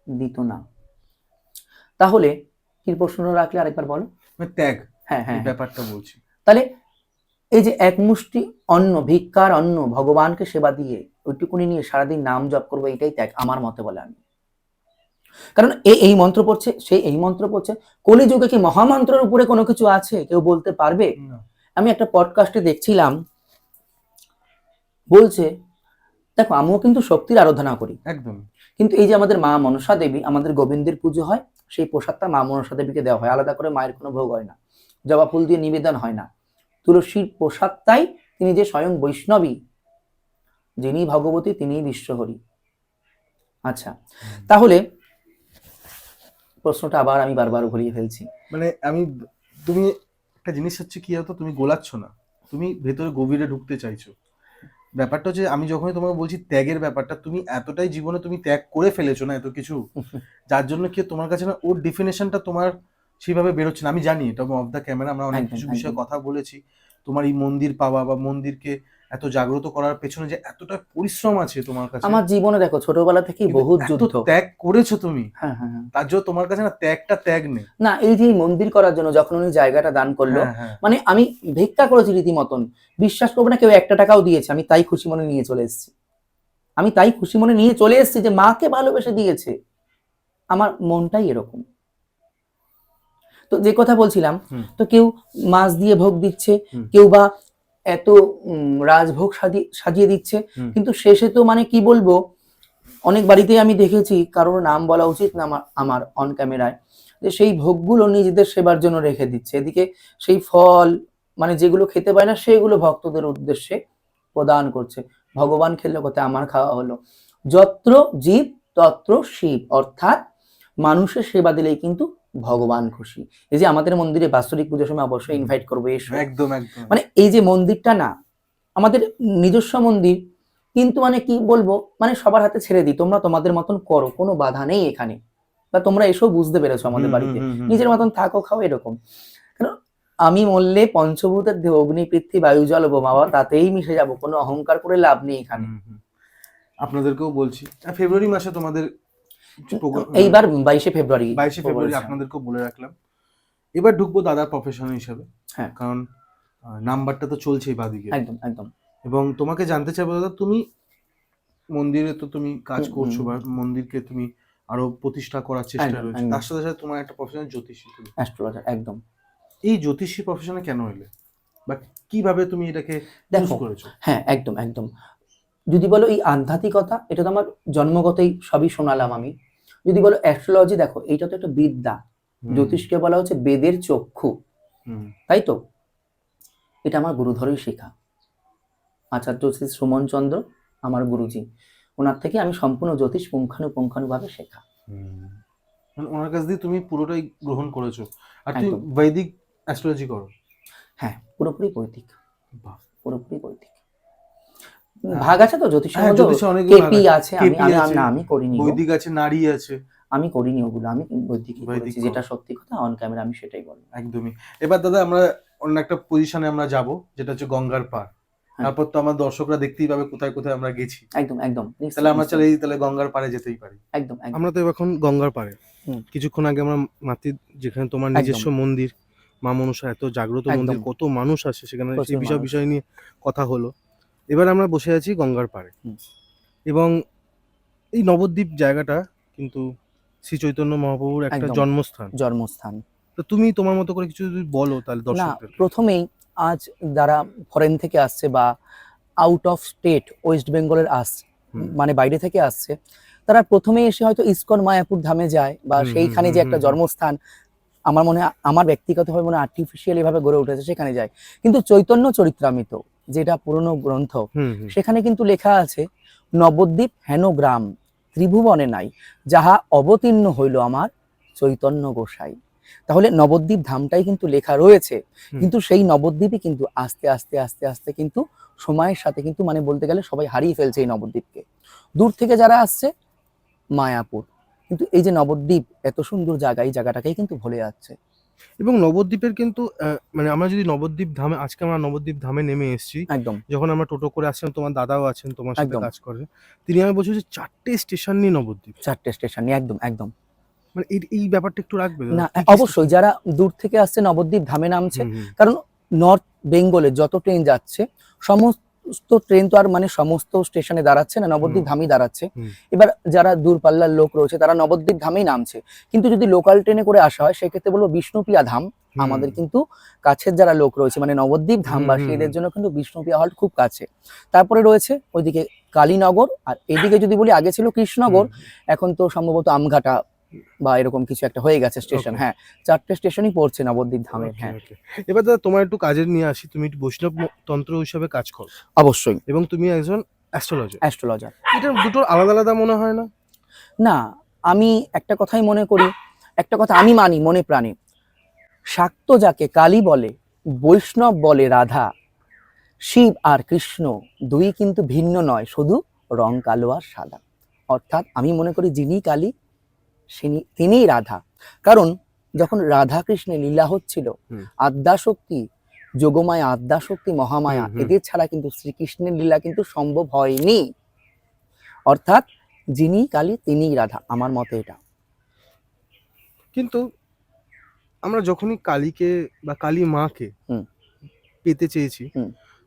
দিত না। তাহলে কি প্রশ্ন রাখলে আরেকবার বলো। ত্যাগ, হ্যাঁ হ্যাঁ ব্যাপারটা বলছি। তাহলে এই যে এক মুষ্টি অন্ন, ভিক্ষার অন্ন, ভগবানকে সেবা দিয়ে ওইটুকুনি নিয়ে সারাদিন নাম জপ করবো, এটাই ত্যাগ আমার মতে বলে। আমি কারণ এই মন্ত্র পড়ছে, সে এই মন্ত্র পড়ছে, কলিযুগে কি মহামন্ত্রের উপরে কোনো কিছু আছে কেউ বলতে পারবে? আমি একটা পডকাস্টে দেখছিলাম, বলছে দেখো আমিও কিন্তু শক্তির আরাধনা করি একদম, কিন্তু এই যে আমাদের মা মনসা দেবী, আমাদের গোবিন্দের পুজো হয়, সেই প্রসাদটা মা মনসা দেবীকে দেওয়া হয়, আলাদা করে মায়ের কোনো ভোগ হয় না, জবা ফুল দিয়ে নিবেদন হয় না, তুলসীর প্রসাদটাই, তিনি যে স্বয়ং বৈষ্ণবী, যিনি ভগবতী তিনি বিশ্বহরি। আচ্ছা, তাহলে প্রশ্নটা আবার আমি বারবার ঘুরিয়ে ফেলছি। মানে তুমি একটা জিনিস হচ্ছে কি হতো, তুমি গোলাচ্ছ না, তুমি ভেতরে গভীরে ঢুকতে চাইছো। ব্যাপারটা হচ্ছে আমি যখনই তোমাকে বলছি ত্যাগের ব্যাপারটা, তুমি এতটাই জীবনে তুমি ত্যাগ করে ফেলেছো না এত কিছু, যার জন্য কি তোমার কাছে না ওর ডেফিনেশনটা তোমার সেইভাবে বেরোচ্ছে না। আমি জানি এটা অফ দ্য ক্যামেরা আমরা অনেক একদম, কিছু একদম। বিষয়ে কথা বলেছি, তোমার এই মন্দির পাওয়া বা মন্দিরকে এত জাগ্রত করার পেছনে যে এতটা পরিশ্রম আছে তোমার কাছে, আমার জীবনে দেখো ছোটবেলা থেকেই কিন্তু বহুত এত যুদ্ধ। ত্যাগ করেছো তুমি, হ্যাঁ, হ্যাঁ, হ্যাঁ। তার জন্য তোমার কাছে না ত্যাগটা ত্যাগ নেই। না, এই যে এই মন্দির করার জন্য যখন উনি জায়গাটা দান করলো, হ্যাঁ হ্যাঁ মানে আমি ভিক্ষা করেছি রীতিমতন। বিশ্বাস করবো না, কেউ 1টা টাকাও দিয়েছে, আমি তাই খুশি মনে নিয়ে চলে এসেছি। আমি তাই খুশি মনে নিয়ে চলে এসেছি যে মাকে ভালোবেসে দিয়েছে। আমার মনটাই এরকম। তো যে কথা বলছিলাম, হুম, তো কেউ মাছ দিয়ে ভোগ দিচ্ছে, হুম, কেউ বা এত রাজভোগ সাজিয়ে দিচ্ছে, হুম, কিন্তু শেষে তো মানে কি বলবো, অনেক বাড়িতেই আমি দেখেছি, কারোর নাম বলা উচিত না আমার অন ক্যামেরায়, যে সেই ভোগগুলো নিজেদের সেবার জন্য রেখে দিচ্ছে, এদিকে সেই ফল মানে যেগুলো খেতে পায় না সেগুলো ভক্তদের উদ্দেশ্যে প্রদান করছে। ভগবান খেলে কোথায়, আমার খাওয়া হলো। যত্র জীব তত্র শিব, অর্থাৎ মানুষের সেবা দিলেই কিন্তু ভগবান খুশি। এই যে আমাদের মন্দিরে বাৎসরিক পুজোর সময় অবশ্যই ইনভাইট করবো, এসো। একদম একদম। মানে এই যে মন্দিরটা না, আমাদের নিজস্ব মন্দির, কিন্তু মানে কি বলবো, মানে সবার হাতে ছেড়ে দিই, তোমরা তোমাদের মতন করো, কোনো বাধা নেই এখানে, বা তোমরা এসেও বুঝতে পেরেছো আমাদের হুম হুম বাড়িতে, হুম হুম নিজের মতন থাকো, খাও, এরকম। কারণ আমি মরলে পঞ্চভূতের দেহ অগ্নি পৃথিবী বায়ু জল বোমা, তাতেই মিশে যাব, কোনো অহংকার করে লাভ নেই এখানে। হুম, হুম। আপনাদেরকেও বলছি ফেব্রুয়ারি মাসে তোমাদের এইবার 22শে ফেব্রুয়ারি 22শে ফেব্রুয়ারি বলেছে। আপনাদেরকেও বলে রাখলাম। এবার ঢুকবো দাদার প্রফেশন হিসাবে, হ্যাঁ, কারণ নাম্বারটা তো চলছেই বাদিকে। একদম, একদম। এবং তোমাকে জানতে চাইবো দাদা, তুমি মন্দিরে তো তুমি কাজ হুম, করছো হুম, বা মন্দিরকে তুমি আরো প্রতিষ্ঠা করার চেষ্টা একদম, রয়েছে, একদম। তার সাথে সাথে তোমার একটা প্রফেশন জ্যোতিষী তুমি। অ্যাস্ট্রোলজার, একদম। এই জ্যোতিষী প্রফেশনে কেন এলে, বা কিভাবে তুমি এটাকে চুজ দেখো, করেছো? হ্যাঁ, একদম, একদম। যদি বলো এই আধ্যাত্মিকতা, এটা তো আমার জন্মগতই, সবই শোনালাম আমি। যদি বলো অ্যাস্ট্রোলজি, দেখো এইটা তো একটা বিদ্যা। হুম জ্যোতিষকে বলা হচ্ছে বেদের চক্ষু, হুম তাই তো? এটা আমার গুরুধরই শেখা, আচার্য শ্রী সুমন চন্দ্র, আমার গুরুজি। ওনার থেকে আমি সম্পূর্ণ জ্যোতিষ পুঙ্খানুপুঙ্খানুভাবে শেখা। হুম। মানে ওনার কাছ দিয়ে তুমি পুরোটাই গ্রহণ করেছো, আর তুমি একদম। বৈদিক অ্যাস্ট্রোলজি করো? হ্যাঁ, পুরোপুরি বৈদিক, বাহ। পুরোপুরি বৈদিক। আহ, ভাগ আছে তো জ্যোতিষের হ্যাঁ, মধ্যে, জ্যোতিষে অনেকগুলো ভাগ কেপি আছে, আছে, আমি কেপি আমি আছে, না, আমি করিনি গো। বৈদিক আছে, নারী আছে। আমি করিনি ওগুলো, আমি বৈদিকই বৈদিক করেছি, করো যেটা সত্যি কথা, অন ক্যামেরা আমি সেটাই বলবো। একদমই। এবার দাদা আমরা অন্য একটা পজিশনে আমরা যাব, যেটা হচ্ছে গঙ্গার পার। হ্যাঁ, তারপর তো আমার দর্শকরা দেখতেই পাবে কোথায় কোথায় আমরা গেছি। একদম, একদম, তাহলে নিশ্চয়ই, আমরা চলে নিশ্চয়ই। তাহলে গঙ্গার পাড়ে যেতেই পারি। একদম, একদম। আমরা তো এখন গঙ্গার পাড়ে। হুম। কিছুক্ষণ আগে আমরা মাতৃ, যেখানে তোমার একদম, নিজস্ব মন্দির, মা মনসা এত জাগ্রত মন্দির, একদম। কত মানুষ আসে সেখানে, সেই প্রচুর বিষয় মানুষ। বিষয় নিয়ে কথা হলো। এবার আমরা বসে আছি গঙ্গার পাড়ে, হুম। এবং এই নবদ্বীপ জায়গাটা কিন্তু শ্রী চৈতন্য মহাপ্রভুর একটা একদম, জন্মস্থান। জন্মস্থান। তো তুমি তোমার মতো করে কিছু যদি বলো তাহলে না, দর্শকদের। প্রথমেই আজ যারা ফরেন থেকে আসছে বা আউট অফ স্টেট, ওয়েস্ট বেঙ্গলের আসছে, হুম মানে বাইরে থেকে আসছে, তারা প্রথমেই এসে হয়তো ইসকন মায়াপুর ধামে যায়, বা হুম হুম সেইখানে হুম যে হুম একটা হুম জন্মস্থান, আমার মনে হয়, আমার ব্যক্তিগতভাবে মনে হয় আর্টিফিশিয়াল এভাবে গড়ে উঠেছে, সেখানে যায়। কিন্তু চৈতন্য চরিত্রামৃত, যেটা পুরনো গ্রন্থ, হুম হুম। সেখানে কিন্তু লেখা আছে, নবদ্বীপ হেন গ্রাম ত্রিভুবনে নাই, যাহা অবতীর্ণ হইল আমার চৈতন্য গোসাই। তাহলে নবদ্বীপ ধামটাই কিন্তু লেখা রয়েছে, হুম। কিন্তু সেই নবদ্বীপই কিন্তু আস্তে আস্তে আস্তে আস্তে কিন্তু সময়ের সাথে কিন্তু মানে বলতে গেলে সবাই হারিয়ে ফেলছে এই নবদ্বীপকে। দূর থেকে যারা আসছে, মায়াপুর, কিন্তু এই যে নবদ্বীপ এত সুন্দর জায়গা, এই জায়গাটাকেই কিন্তু ভুলে যাচ্ছে। এবং নবদ্বীপের কিন্তু মানে আমরা যদি নবদ্বীপ ধামে, আজকে আমরা নবদ্বীপ ধামে নেমে এসেছি, একদম, যখন আমরা টোটো করে আসছিলাম, তোমার দাদাও আছেন তোমার সাথে একদম। কাজ করে, তিনি আমি বলছি যে 4টে স্টেশন নিয়ে নবদ্বীপ। 4টে স্টেশন নিয়ে, একদম, একদম। মানে এই এই ব্যাপারটা একটু রাখবে দাদা, না, কি কি অবশ্যই স্টেশন? যারা দূর থেকে আসছে নবদ্বীপ ধামে নামছে, হুম হুম কারণ নর্থ বেঙ্গলে যত ট্রেন যাচ্ছে, সমস্ত ট্রেন তো আর মানে সমস্ত স্টেশনে দাঁড়াচ্ছে না, হুম নবদ্বীপ ধামেই দাঁড়াচ্ছে। হুম এবার যারা দূরপাল্লার লোক রয়েছে, তারা নবদ্বীপ ধামেই নামছে। কিন্তু যদি লোকাল ট্রেনে করে আসা হয়, সেক্ষেত্রে বলবো বিষ্ণুপ্রিয়া ধাম। হুম আমাদের কিন্তু কাছের যারা লোক রয়েছে, মানে নবদ্বীপ হুম হুম ধামবাসী, এদের হুম। জন্য কিন্তু বিষ্ণুপ্রিয়া হল্ট খুব কাছে। তারপরে রয়েছে ওইদিকে কালীনগর, আর এদিকে যদি বলি, আগে ছিল কৃষ্ণনগর, হুম, এখন তো সম্ভবত আমঘাটা বা এরকম কিছু একটা হয়ে গেছে স্টেশন। ওকে হ্যাঁ, 4টে স্টেশনই পড়ছে নবদ্বীপ ধামের। ওকে হ্যাঁ, ওকে। এবার দাদা তোমার একটু কাজের নিয়ে আসি, তুমি একটু বৈষ্ণব তন্ত্র হিসাবে কাজ করো, অবশ্যই। এবং তুমি একজন অ্যাস্ট্রোলজার। অ্যাস্ট্রোলজার। এটা দুটোর আলাদা আলাদা মনে হয় না? না, আমি একটা কথাই মনে করি, একটা কথা আমি মানি মনে প্রাণে, শাক্ত যাকে কালী বলে, বৈষ্ণব বলে রাধা, শিব আর কৃষ্ণ দুই কিন্তু ভিন্ন নয়, শুধু রং কালো আর সাদা। অর্থাৎ আমি মনে করি যিনি কালী তিনিই রাধা। কারণ যখন রাধা কৃষ্ণের লীলা হচ্ছিল, আদ্যাশক্তি, যোগমায়া, আদ্যাশক্তি, মহামায়া, এদের ছাড়া কিন্তু শ্রীকৃষ্ণের লীলা কিন্তু সম্ভব হয়নি। অর্থাৎ যিনি কালী তিনিই রাধা, আমার মতে এটা। কিন্তু আমরা যখনই কালীকে বা কালী মাকে পেতে চেয়েছি,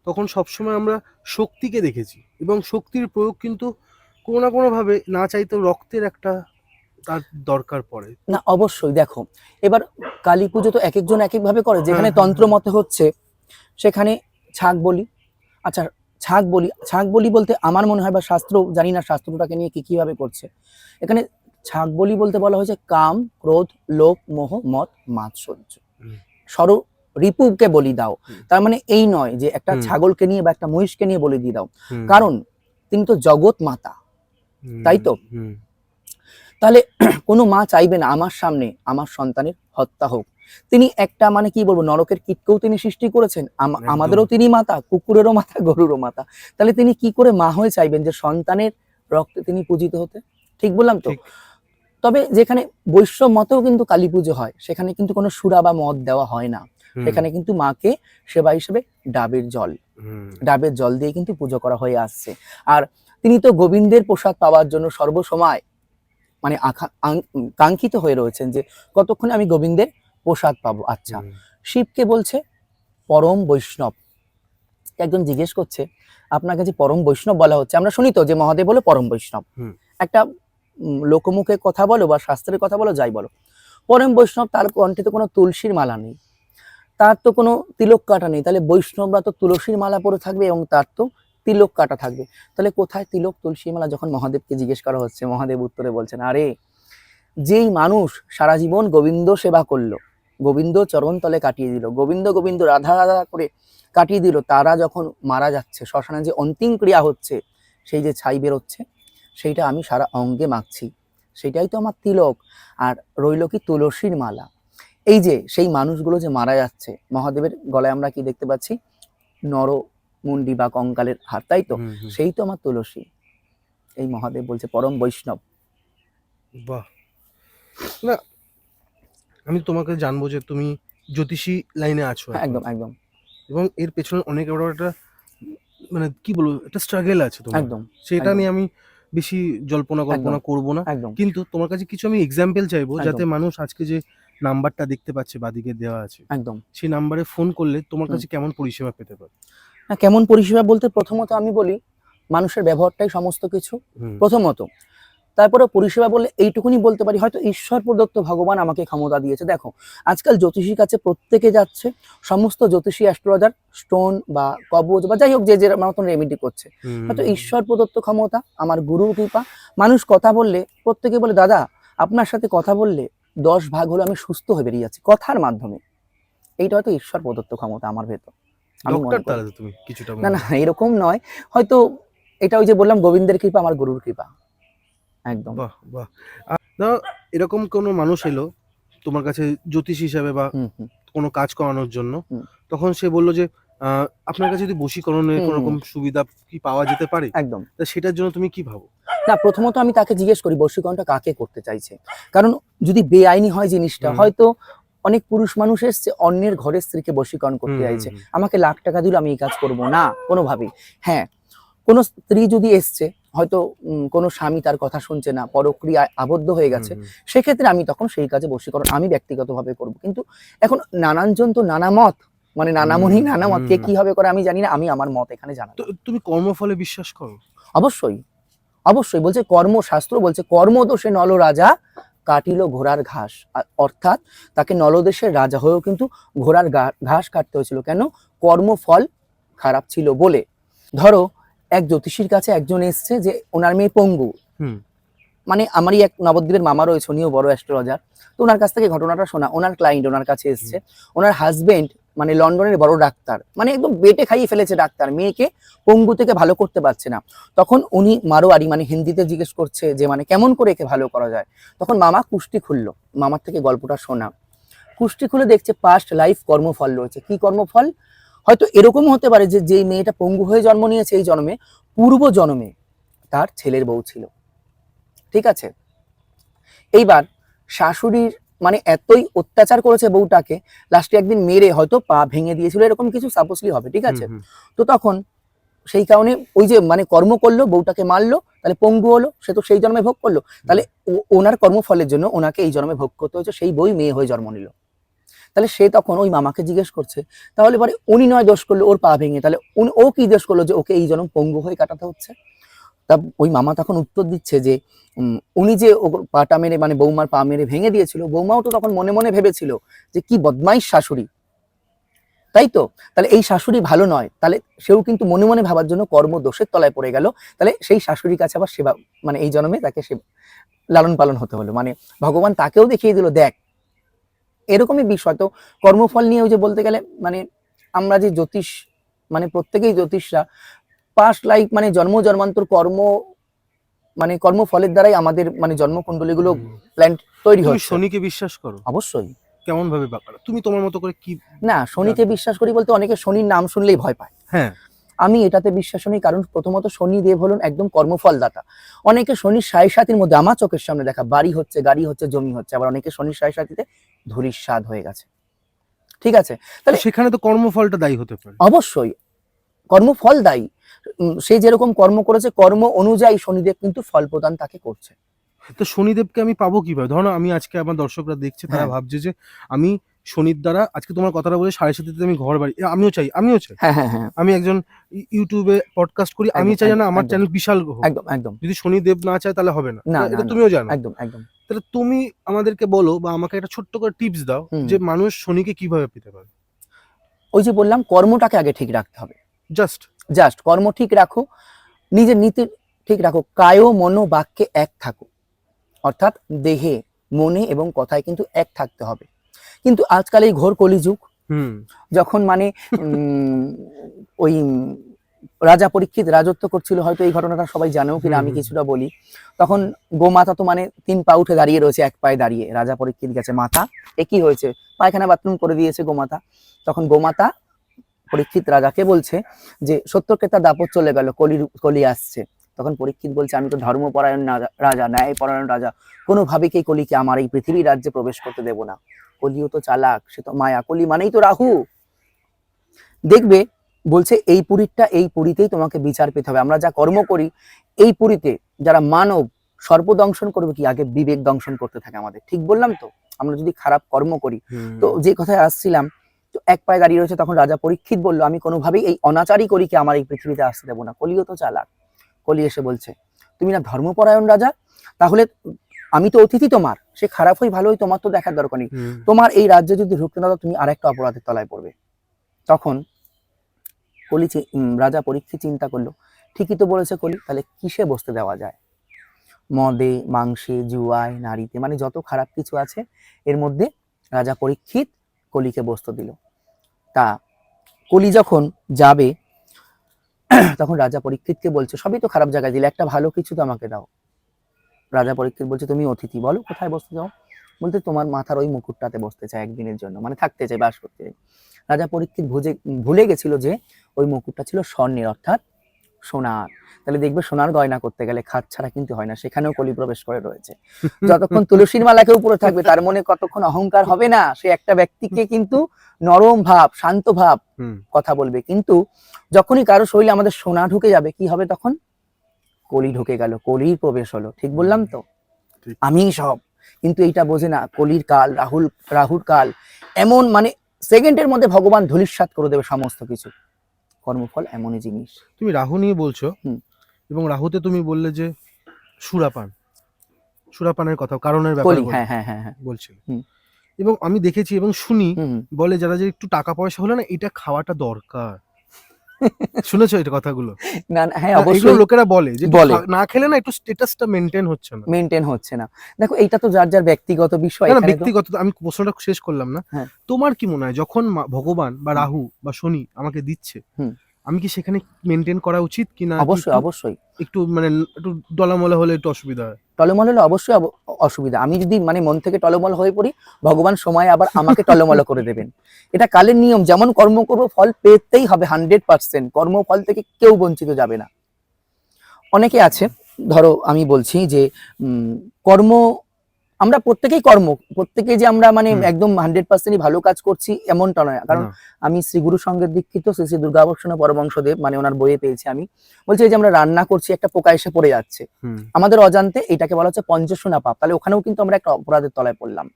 তখন সবসময় আমরা শক্তিকে দেখেছি, এবং শক্তির প্রয়োগ কিন্তু কোনো না কোনো ভাবে না চাইতেও রক্তের একটা তার দরকার পড়ে। না অবশ্যই, দেখো এবার কালী পুজো তো এক একজন এক এক ভাবে করে। যেখানে তন্ত্র মতে হচ্ছে সেখানে ছাগ বলি। আচ্ছা, ছাগ বলি বলতে আমার মনে হয়, বা শাস্ত্র জানি না শাস্ত্রটাকে নিয়ে কি কিভাবে করছে, এখানে ছাগ বলি বলতে বলা হয়েছে কাম, ক্রোধ, লোভ, মোহ, মদ, মাৎসর্য, সর রিপুকে বলি দাও। তার মানে এই নয় যে একটা ছাগলকে নিয়ে বা একটা মহিষকে নিয়ে বলি দিয়ে দাও, কারণ তিনি তো জগৎ মাতা, তাই তো? তাহলে কোনো মা চাইবে না আমার সামনে আমার সন্তানের হত্যা হোক। তিনি একটা মানে কি বলবো, নরকের কীটকেও তিনি সৃষ্টি করেছেন, আমাদেরও তিনি মাতা, কুকুরেরও মাতা, গরুরও মাতা। তাহলে তিনি কি করে মা হয়ে চাইবেন যে সন্তানের রক্তে তিনি পূজিত হতে? ঠিক বললাম তো? তবে যেখানে বৈষ্ণব মতেও কিন্তু কালী পুজো হয়, সেখানে কিন্তু কোনো সুরা বা মদ দেওয়া হয় না। সেখানে কিন্তু মাকে সেবা হিসেবে ডাবের জল দিয়ে কিন্তু পুজো করা হয়ে আসছে। আর তিনি তো গোবিন্দের প্রসাদ পাওয়ার জন্য সর্বসময় মানে কাঙ্ক্ষিত হয়ে রয়েছেন যে কতক্ষণে আমি গোবিন্দের প্রসাদ পাবো। আচ্ছা, শিবকে বলছে পরম বৈষ্ণব। একজন জিজ্ঞেস করছে আপনাকে যে পরম বৈষ্ণব বলা হচ্ছে, আমরা শুনি তো যে মহাদেব বলে পরম বৈষ্ণব, একটা লোকমুখে কথা বলো বা শাস্ত্রের কথা বলো, যাই বলো, পরম বৈষ্ণব তার কণ্ঠে তো কোনো তুলসীর মালা নেই, তার তো কোনো তিলক কাটা নেই। তাহলে বৈষ্ণবরা তো তুলসীর মালা পরে থাকবে এবং তার তো তিলক কাটা থাকবে। তাহলে কোথায় তিলক, তুলসী মালা? যখন মহাদেবকে জিজ্ঞেস করা হচ্ছে, মহাদেব উত্তরে বলছেন, আরে যেই মানুষ সারা জীবন গোবিন্দ সেবা করলো, গোবিন্দ চরণ তলে কাটিয়ে দিল, গোবিন্দ গোবিন্দ রাধা রাধা করে কাটিয়ে দিল, তারা যখন মারা যাচ্ছে, শ্মশানে যে অন্তিম ক্রিয়া হচ্ছে, সেই যে ছাই বেরোচ্ছে, সেইটা আমি সারা অঙ্গে মাখছি, সেটাই তো আমার তিলক। আর রইল কি তুলসীর মালা। এই যে সেই মানুষগুলো যে মারা যাচ্ছে, মহাদেবের গলায় আমরা কি দেখতে পাচ্ছি? নরমুন্ডি বা কঙ্কালের হার, তাই তো? সেই তো আমার তুলসী। এই মহাদেব বলছে পরম বৈষ্ণব। বাহ, না আমি তোমাকে জানবো যে তুমি জ্যোতিষী লাইনে আছো। একদম একদম। এবং এর পেছনে অনেক বড় একটা মানে কি বলবো, একটা স্ট্রাগল আছে তোমার। একদম। সেটা নিয়ে আমি বেশি জল্পনা কল্পনা করবো না, কিন্তু তোমার কাছে কিছু আমি এক্সাম্পল চাইবো, যাতে মানুষ আজকে যে নাম্বারটা দেখতে পাচ্ছে বাদিকে দেওয়া আছে, একদম সেই নাম্বারে ফোন করলে তোমার কাছে কেমন পরিষেবা পেতে পারে? না, কেমন পরিষেবা বলতে প্রথমত আমি বলি মানুষের ব্যবহারটাই সমস্ত কিছু, প্রথমত। তারপরে পরিষেবা বললে এইটুকুনি বলতে পারি, হয়তো ঈশ্বর প্রদত্ত ভগবান আমাকে ক্ষমতা দিয়েছে। দেখো আজকাল জ্যোতিষীর কাছে প্রত্যেকে যাচ্ছে, সমস্ত জ্যোতিষী অ্যাস্ট্রোলজার স্টোন বা কবচ বা যাই হোক যে যে মতন রেমেডি করছে, হয়তো ঈশ্বর প্রদত্ত ক্ষমতা, আমার গুরুর কৃপা। মানুষ কথা বললে প্রত্যেকে বলে দাদা আপনার সাথে কথা বললে 10 ভাগ হলো আমি সুস্থ হয়ে বেরিয়ে যাচ্ছি কথার মাধ্যমে। এইটা হয়তো ঈশ্বর প্রদত্ত ক্ষমতা আমার ভেতর। না না, এরকম নয়, হয়তো এটা ওই যে বললাম গোবিন্দের কৃপা, আমার গুরুর কৃপা। একদম। বাহ বাহ। এরকম কোনো মানুষ এলো তোমার কাছে জ্যোতিষী হিসাবে বা কোনো কাজ করানোর জন্য, তখন সে বললো যে আপনার কাছে যদি বশীকরণের কোনো রকম সুবিধা কি পাওয়া যেতে পারে? একদম। তা সেটার জন্য তুমি কি ভাবো? না, প্রথমত আমি তাকে জিজ্ঞেস করি বশীকরণটা কাকে করতে চাইছে। কারণ যদি বেআইনি হয় জিনিসটা, হয়তো অনেক পুরুষ মানুষ এসছে অন্যের ঘরের স্ত্রীকে বশীকরণ করতে চাইছে, আমাকে লাখ টাকা দিলে আমি এই কাজ করব না কোনোভাবেই। হ্যাঁ, কোনো স্ত্রী যদি এসছে, হয়তো কোনো স্বামী তার কথা শুনছে না, পরক্রিয়ায় আবদ্ধ হয়ে গেছে, সেক্ষেত্রে আমি তখন সেই কাজে বশীকরণ আমি ব্যক্তিগতভাবে করব। কিন্তু এখন নানানজন তো নানা মত, মানে নানামণি নানা মত, কে কিভাবে করে আমি জানি না, আমি আমার মত এখানে জানাবো। তুমি কর্মফলে বিশ্বাস করো? অবশ্যই অবশ্যই। বলছে কর্মশাস্ত্র বলছে কর্মদোষে নল রাজা কাটিল ঘোড়ার ঘাস, অর্থাৎ তাকে নলদেশের রাজা হয়েও কিন্তু ঘোড়ার ঘাস কাটতে হয়েছিল। কেন? কর্মফল খারাপ ছিল বলে। ধরো এক জ্যোতিষীর কাছে একজন এসছে যে ওনার মেয়ে পঙ্গু, মানে আমারই এক নবদ্বীপের মামা রয়েছে, উনিও বড় অ্যাস্ট্রোলজার, তো ওনার কাছ থেকে ঘটনাটা শোনা, ওনার ক্লায়েন্ট ওনার কাছে এসছে, ওনার হাজবেন্ড মানে লন্ডনের বড় ডাক্তার, মানে একদম বেটে খাইয়ে ফেলেছে ডাক্তার, মেয়েকে পঙ্গু থেকে ভালো করতে পারছে না। তখন উনি মারোয়ারি মানে হিন্দিতে জিজ্ঞেস করছে যে মানে কেমন করে একে ভালো করা যায়। তখন মামা কুষ্টি খুললো, মামার থেকে গল্পটা শোনা, কুষ্টি খুলে দেখছে পাস্ট লাইফ কর্মফল রয়েছে। কি কর্মফল? হয়তো এরকমও হতে পারে যে যেই মেয়েটা পঙ্গু হয়ে জন্ম নিয়েছে এই জন্মে, পূর্ব জন্মে তার ছেলের বউ ছিল, ঠিক আছে। এইবার শাশুড়ির মানে এতই অত্যাচার করেছে বউটাকে, লাস্টে একদিন মেরে হয়তো পা ভেঙে দিয়েছিল, এরকম কিছু সাপোজলি হবে, ঠিক আছে। তো তখন সেই কারণে ওই যে মানে কর্ম করলো, বউটাকে মারলো, তাহলে পঙ্গু হলো, সে তো সেই জন্মে ভোগ করলো, তাহলে ওনার কর্মফলের জন্য ওনাকে এই জন্মে ভোগ করতে হয়েছে, সেই বই মেয়ে হয়ে জন্ম নিল। তাহলে সে তখন ওই মামাকে জিজ্ঞেস করছে, তাহলে পরে উনি নয় দোষ করলো ওর পা ভেঙে, তাহলে ও কি দোষ করলো যে ওকে এই জন্ম পঙ্গু হয়ে কাটাতে হচ্ছে? তা ওই মামা তখন উত্তর দিচ্ছে যে উনি যে পাটা মেরে মানে বৌমার পা মেরে ভেঙে দিয়েছিল, বৌমাও তো তখন মনে মনে ভেবেছিল যে কি বদমাইশ শাশুড়ি, তাই তো। তাহলে এই শাশুড়ি ভালো নয়, তাহলে সেও কিন্তু মনে মনে ভাবার জন্য কর্ম দোষের তলায় পড়ে গেল। তাহলে সেই শাশুড়ির কাছে আবার সেবা মানে এই জন্মে তাকে লালন পালন হতে হলো, মানে ভগবান তাকেও দেখিয়ে দিল দেখ, এরকমই বিষয়। তো কর্মফল নিয়ে ওই যে বলতে গেলে মানে আমরা যে জ্যোতিষ মানে প্রত্যেকেই জ্যোতিষরা পাস্ট লাইফ মানে জন্ম জন্মান্তর কর্ম মানে কর্মফলের দ্বারাই আমাদের মানে জন্মকুণ্ডলীগুলো প্ল্যান তৈরি তুমি হচ্ছে। শনিকে বিশ্বাস করো? অবশ্যই। কেমন ভাবে ব্যাপার, তুমি তোমার মতো করে কি? না, শনিতে বিশ্বাস করি বলতে অনেকে শনির নাম শুনলেই ভয় পায়। হ্যাঁ, আমি এটাতে বিশ্বাস নেই, কারণ প্রথমত শনি দেব হলেন একদম কর্মফলদাতা। অনেকে শনির সাড়ে সাতির মধ্যে আমার চোখের সামনে দেখা বাড়ি হচ্ছে, গাড়ি হচ্ছে, জমি হচ্ছে, আবার অনেকে শনির সাড়ে সাতিতে ধুলির স্বাদ হয়ে গেছে, ঠিক আছে। তাহলে সেখানে তো কর্মফলটা দায়ী হতে পারে। অবশ্যই কর্মফল দায়ী, সে যেরকম কর্ম করেছে কর্ম অনুযায়ী শনিদেব কিন্তু ফল প্রদান তাকে করছে। তো শনিদেবকে আমি পাবো কিভাবে? ধরো আমি আজকে আমার দর্শকরা দেখছে, তারা হ্যাঁ। ভাবছে যে আমি শনির দ্বারা আজকে তোমার কথাটা বলে 7:30 আমি ঘর বাড়ি, আমিও চাই। হ্যাঁ হ্যাঁ হ্যাঁ, আমি একজন ইউটিউবে পডকাস্ট করি, আমি একদম চাই না একদম আমার একদম চ্যানেল বিশাল হোক। একদম একদম যদি শনিদেব না চায় তাহলে হবে না, না না এটা না, তুমিও জানো। একদম একদম। তাহলে তুমি আমাদেরকে বলো বা আমাকে একটা ছোট্ট করে টিপস দাও যে মানুষ শনিকে কিভাবে পেতে পারে। ওই যে বললাম কর্মটাকে আগে ঠিক রাখতে হবে, জাস্ট কর্ম ঠিক রাখো, নিজের নীতি ঠিক রাখো, কায় মনো বাক্যে এক থাকো, অর্থাৎ দেহে মনে এবং কথায় কিন্তু এক থাকতে হবে। কিন্তু আজকাল এই ঘোর কলিযুগ, যখন মানে ওই রাজা পরীক্ষিত রাজত্ব করছিল, হয়তো এই ঘটনাটা সবাই জানেও কিনা, আমি কিছুটা বলি। তখন গোমাতা তো মানে 3 পা উঠে দাঁড়িয়ে রয়েছে, 1 পায়ে দাঁড়িয়ে, রাজা পরীক্ষিত গেছে, মাথা এ কি হয়েছে, পায়খানা বাথরুম করে দিয়েছে গোমাতা। তখন গোমাতা পরীক্ষিত রাজাকে বলছে যে সত্যকে তার দাপট চলে গেল, কলি আসছে। তখন পরীক্ষিত বলছে আমি তো ধর্মপরায়ণ রাজা, ন্যায়পরায়ণ রাজা, কোনোভাবে কি কলিকে আমার এই পৃথিবীর রাজ্যে প্রবেশ করতে দেব না। কলিও তো চালাক, সে তো মায়া, কলি মানেই তো রাহু। দেখবে বলছে এই পুরীটা, এই পুরীতেই তোমাকে বিচার পেতে হবে। আমরা যা কর্ম করি এই পুরীতে, যারা মানব সর্ব দংশন করবে কি, আগে বিবেক দংশন করতে থাকে আমাদের, ঠিক বললাম তো? আমরা যদি খারাপ কর্ম করি, তো যে কথায় আসছিলাম, তো 1 পায়ে দাঁড়িয়ে রয়েছে, তখন রাজা পরীক্ষিত বলল আমি কোনোভাবেই এই অনাচারী কলিকে আমার এই পৃথিবীতে আসতে দেবো না। কলিও তো চালাক, কলি এসে বলছে তুমি না ধর্মপরায়ণ রাজা, তাহলে আমি তো অতিথি তোমার, সে খারাপ হই ভালো হই তোমার তো দেখার দরকার নেই, তোমার এই রাজ্যে যদি ঢুকতে না দাও তুমি আরেকটা অপরাধের তলায় পড়বে। তখন কলি রাজা পরীক্ষিত চিন্তা করলো, ঠিকই তো বলেছে কলি, তাহলে কিসে বসতে দেওয়া যায়? মদে, মাংসে, জুয়ায়, নারীতে, মানে যত খারাপ কিছু আছে এর মধ্যে রাজা পরীক্ষিত কলিকে বসতে দিল। তা কলি যখন যাবে তখন রাজা পরীক্ষিতকে বলছে সবই তো খারাপ জায়গায় দিলে, একটা ভালো কিছু তো আমাকে দাও। রাজা পরীক্ষিত বলছে তুমি অতিথি, বলো কোথায় বসতে চাও? বলতে তোমার মাথার ওই মুকুটটাতে বসতে চাই একদিনের জন্য, মানে থাকতে চাই, বাস করতে চাই। রাজা পরীক্ষিত ভুলে গেছিল যে ওই মুকুটটা ছিল স্বর্ণের, অর্থাৎ সোনার। তাহলে দেখবে সোনার গয়না করতে গেলে খাত ছাড়া কিন্তু হয় না, সেখানেও কলি প্রবেশ করে রয়েছে। যতক্ষণ তুলসীর মালা কেউ পরে থাকবে তার মনে কতক্ষণ অহংকার হবে না, সে একটা ব্যক্তিকে কিন্তু নরম ভাব, শান্ত ভাব কথা বলবে। কিন্তু যখনই কারো শরীরে আমাদের সোনা ঢুকে যাবে কি হবে, তখন কলি ঢুকে গেল, কলির প্রবেশ হলো, ঠিক বললাম তো? আমি সব, কিন্তু এইটা বোঝে না, কলির কাল, রাহুর কাল এমন, মানে সেকেন্ডের মধ্যে ভগবান ধূলিসাৎ করে দেবে সমস্ত কিছু। কর্মফল এমনই জিনিস। তুমি রাহু নিয়ে বলছো, এবং রাহুতে তুমি বললে যে সুরাপানের কথা, কারণের ব্যাপারে বলছিল। এবং আমি দেখেছি এবং শুনি বলে যারা যে একটু টাকা পয়সা হলে না এটা খাওয়াটা দরকার। শুনেছো এটা কথাগুলো? না হ্যাঁ অবশ্যই লোকেরা বলে যে না খেলে না একটু স্ট্যাটাসটা মেইনটেইন হচ্ছে না। দেখো এইটা তো যার যার ব্যক্তিগত বিষয়, না ব্যক্তিগত, আমি প্রশ্নটা শেষ করলাম না। তোমার কি মনে হয় যখন ভগবান বা রাহু বা শনি আমাকে দিচ্ছে, আমি কি সেখানে মেনটেন করা উচিত কি না? অবশ্যই অবশ্যই। একটু মানে একটু ডলামলা হলে একটু অসুবিধা হয়। টলমল হলে অবশ্যই অসুবিধা। আমি যদি মানে মন থেকে টলমল হয়ে পড়ি, ভগবান সময় আবার আমাকে টলমল করে দেবেন। এটা কালের নিয়ম, যেমন কর্ম করবো ফল পেতেই হবে 100%। কর্মফল থেকে কেউ বঞ্চিত যাবে না। অনেকে আছে, ধরো আমি বলছি যে কর্ম, আমরা প্রত্যেকেই যে আমরা মানে একদম 100%ই ভালো কাজ করছি এমনটা নয়। কারণ আমি শ্রী গুরু সঙ্গের দীক্ষিত শ্রী শ্রী দুর্গাবর্ষণ পরমহংসদেব, মানে ওনার বইয়ে পেয়েছি আমি, বলছি এই যে আমরা রান্না করছি, একটা পোকা এসে পড়ে যাচ্ছে আমাদের অজান্তে, এটাকে বলা হচ্ছে পঞ্চশোনা পাপ। তাহলে ওখানেও কিন্তু আমরা একটা অপরাধের তলায় পড়লাম।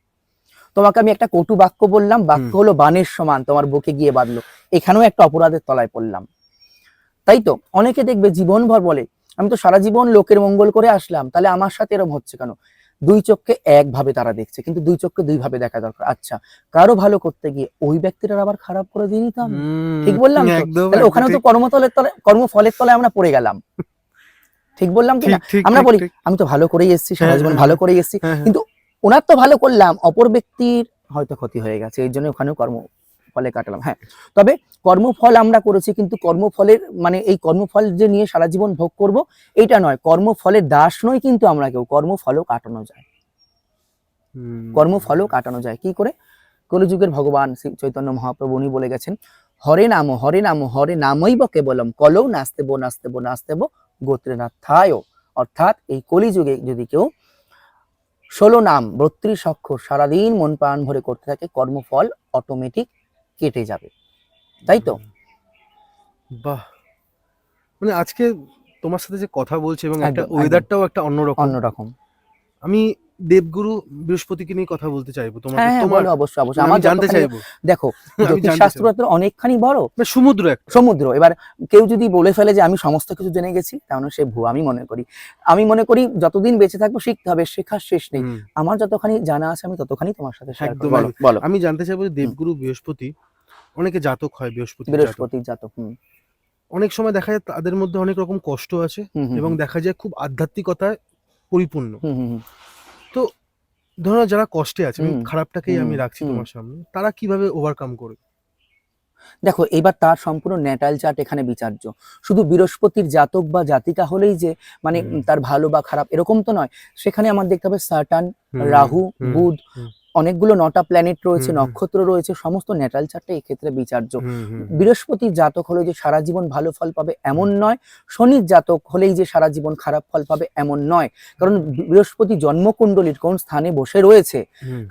তোমাকে আমি একটা কটু বাক্য বললাম, বাক্য হলো বানের সমান, তোমার বুকে গিয়ে বাঁধলো, এখানেও একটা অপরাধের তলায় পড়লাম। তাই তো অনেকে দেখবে জীবনভর বলে আমি তো সারা জীবন লোকের মঙ্গল করে আসলাম, তাহলে আমার সাথে এরকম হচ্ছে কেন? দুই চোখকে একভাবে তারা দেখছে, কিন্তু দুই চোখকে দুই ভাবে দেখা দরকার। আচ্ছা, কারো ভালো করতে গিয়ে ওই ব্যক্তিটার আবার খারাপ করে দিয়ে নিতাম, ঠিক বললাম তো? তাহলে ওখানেও তো কর্মফলের তলায় আমরা পড়ে গেলাম, ঠিক বললাম কিনা? আমরা বলি আমি তো ভালো করেই এসেছি, সারা জীবন ভালো করেই এসেছি, কিন্তু ওনার তো ভালো করলাম, অপর ব্যক্তির হয়তো ক্ষতি হয়ে গেছে, এই জন্য ওখানেও কর্মফলে কাটালাম। হ্যাঁ, তবে কর্মফল আমরা করেছি, কিন্তু কর্মফলের মানে এই কর্মফল যে নিয়ে সারা জীবন ভোগ করব এইটা নয়। কর্মফলের দাস নয় কিন্তু আমরা কেউ, কর্মফলও কাটানো যায়, কর্মফলও কাটানো যায়। কি করে? কলিযুগের ভগবান শ্রী চৈতন্য মহাপ্রভু উনি বলে গেছেন, হরে নাম হরে নাম হরে নামৈব কেবলম কলৌ নাস্তেব নাস্তেব নাস্তেব গোত্রে নাথায়। অর্থাৎ এই কলিযুগে যদি কেউ 16 নাম 32 অক্ষর সারাদিন মন প্রাণ ভরে করতে থাকে, কর্মফল অটোমেটিক কেটে যাবে। তাই তো? বাহ, মানে আজকে তোমার সাথে যে কথা বলছি এবং একটা ওয়েদারটাও একটা অন্যরকম। আমি দেবগুরু বৃহস্পতিকে নিয়ে কথা বলতে চাইবো তোমাকে। তোমার অবশ্যই অবশ্যই আমার জানতে চাইবো। দেখো, জ্যোতিষশাস্ত্র তো অনেকখানি বড়, সমুদ্র। এবার কেউ যদি বলে ফেলে যে আমি সমস্ত কিছু জেনে গেছি, তাহলে সে ভুয়া। আমি মনে করি যতদিন বেঁচে থাকবো শিখতে হবে, শেখার শেষ নেই। আমার যতখানি জানা আছে আমি ততখানি তোমার সাথে শেয়ার করব। বলো। আমি জানতে চাইবো যে দেবগুরু বৃহস্পতি, অনেকে জাতক হয় বৃহস্পতির জাতক। অনেক সময় দেখা যায় তাদের মধ্যে অনেক রকম কষ্ট আছে এবং দেখা যায় খুব আধ্যাত্মিকতায় পরিপূর্ণ। তো ধরো যারা কষ্টে আছে, খারাপটাকেই আমি রাখছি তোমার সামনে, তারা কিভাবে ওভারকাম করে? দেখো, এবার তার সম্পূর্ণ ন্যাটাল চার্ট এখানে বিচার্য। শুধু বৃহস্পতির জাতক বা জাতিকা হলেই যে মানে তার ভালো বা খারাপ এরকম তো নয়। সেখানে আমার দেখতে হবে স্যাটার্ন, রাহু, বুধ, অনেকগুলো 9টা প্ল্যানেট রয়েছে, নক্ষত্র রয়েছে, সমস্ত ন্যাটাল চার্টে এই ক্ষেত্রে বিচার্য। বৃহস্পতির জাতক হলে যে সারা জীবন ভালো ফল পাবে এমন নয়, শনির জাতক হলেই যে সারা জীবন খারাপ ফল পাবে এমন নয়। কারণ বৃহস্পতি জন্মকুণ্ডলীর কোন স্থানে বসে রয়েছে,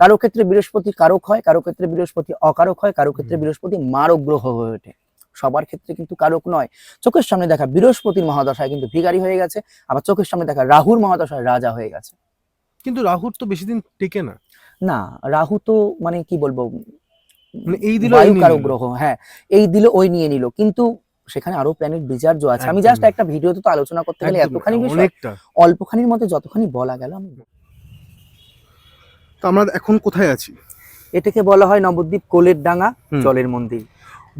কারো ক্ষেত্রে বৃহস্পতি কারক হয়, কারো ক্ষেত্রে বৃহস্পতি অকারক হয়, কারো ক্ষেত্রে বৃহস্পতি মারক গ্রহ হয়ে ওঠে। সবার ক্ষেত্রে কিন্তু কারক নয়। চোখের সামনে দেখা বৃহস্পতির মহাদশায় কিন্তু ভিখারি হয়ে গেছে, আবার চোখের সামনে দেখা রাহুর মহাদশায় রাজা হয়ে গেছে। কিন্তু রাহুর তো বেশি দিন টেকে না। না, রাহু তো মানে কি বলবো, এই দিল বায়ু কারক গ্রহ। হ্যাঁ, এই দিল ওই নিয়ে নিল, কিন্তু সেখানে আরো প্ল্যানেট বিচার্য আছে। আমি জাস্ট একটা ভিডিওতে তো আলোচনা করতে গেলে এতখানি বিষয়, অল্পখানির মধ্যে যতখানি বলা গেল। তো আমরা এখন কোথায় আছি? এটাকে বলা হয় নবদ্বীপ কোলের ডাঙ্গা জলের মন্দির।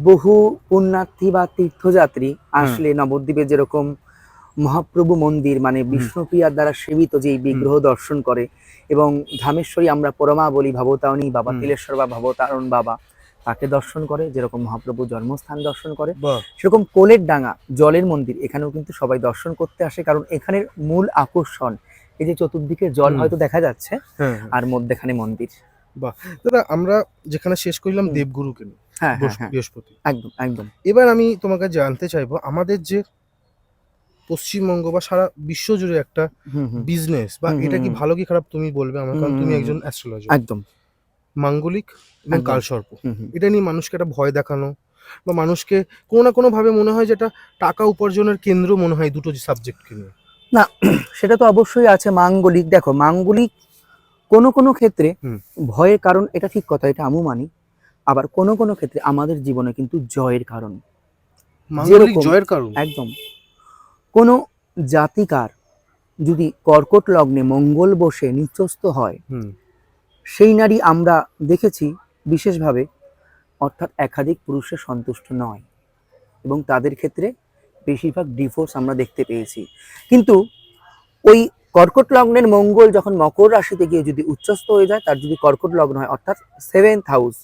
বহু পুণ্যার্থী বা তীর্থযাত্রী আসলে নবদ্বীপে যেরকম মহাপ্রভু মন্দির মানে বিষ্ণুপ্রিয়ার দ্বারা সেবিত যেই বিগ্রহ দর্শন করে, এবং ধামেশ্বরী আমরা পরমা বলি ভবতারিণী বাবা তিলেশ্বর বা ভবতারণ বাবা, তাকে দর্শন করে, যেরকম মহাপ্রভু জন্মস্থান দর্শন করে, সেরকম কোলের ডাঙ্গা জলের মন্দির এখানেও কিন্তু সবাই দর্শন করতে আসে। কারণ এখানের মূল আকর্ষণ এই যে চতুর্দিকে জল হয়তো দেখা যাচ্ছে আর মধ্যেখানে মন্দির। বাহ দাদা, আমরা যেখানে শেষ করলাম দেবগুরুকে নিয়ে, বৃহস্পতি, একদম একদম। এবার আমি তোমাকে জানতে চাইবো, আমাদের যে পশ্চিমবঙ্গ বা সারা বিশ্ব জুড়ে একটা বিজনেস, বা এটা কি ভালো কি খারাপ তুমি বলবে আমার, কারণ তুমি একজন অ্যাস্ট্রোলজার। একদম। মাঙ্গলিক এবং কালসর্প, এটা নিয়ে মানুষকে একটা ভয় দেখানো বা মানুষকে কোনো না কোনো ভাবে মনে হয় যেটা টাকা উপার্জনের কেন্দ্র মনে হয়, দুটো সাবজেক্টকে নিয়ে। না, সেটা তো অবশ্যই আছে। মাঙ্গলিক, দেখো মাঙ্গলিক কোনো কোনো ক্ষেত্রে ভয়ের কারণ, এটা ঠিক কথা, এটা আমিও মানি। আবার কোনো কোনো ক্ষেত্রে আমাদের জীবনে কিন্তু জয়ের কারণ। মাঙ্গলিক জয়ের কারণ একদম। কোনো জাতিকার যদি কর্কট লগ্নে মঙ্গল বসে নিচস্থ হয়, সেই নারী আমরা দেখেছি বিশেষভাবে, অর্থাৎ একাধিক পুরুষে সন্তুষ্ট নয়, এবং তাদের ক্ষেত্রে বেশিরভাগ ডিভোর্স আমরা দেখতে পেয়েছি। কিন্তু ওই কর্কট লগ্নের মঙ্গল যখন মকর রাশিতে গিয়ে যদি উচ্চস্থ হয়ে যায়, তার যদি কর্কট লগ্ন হয় অর্থাৎ 7th হাউস,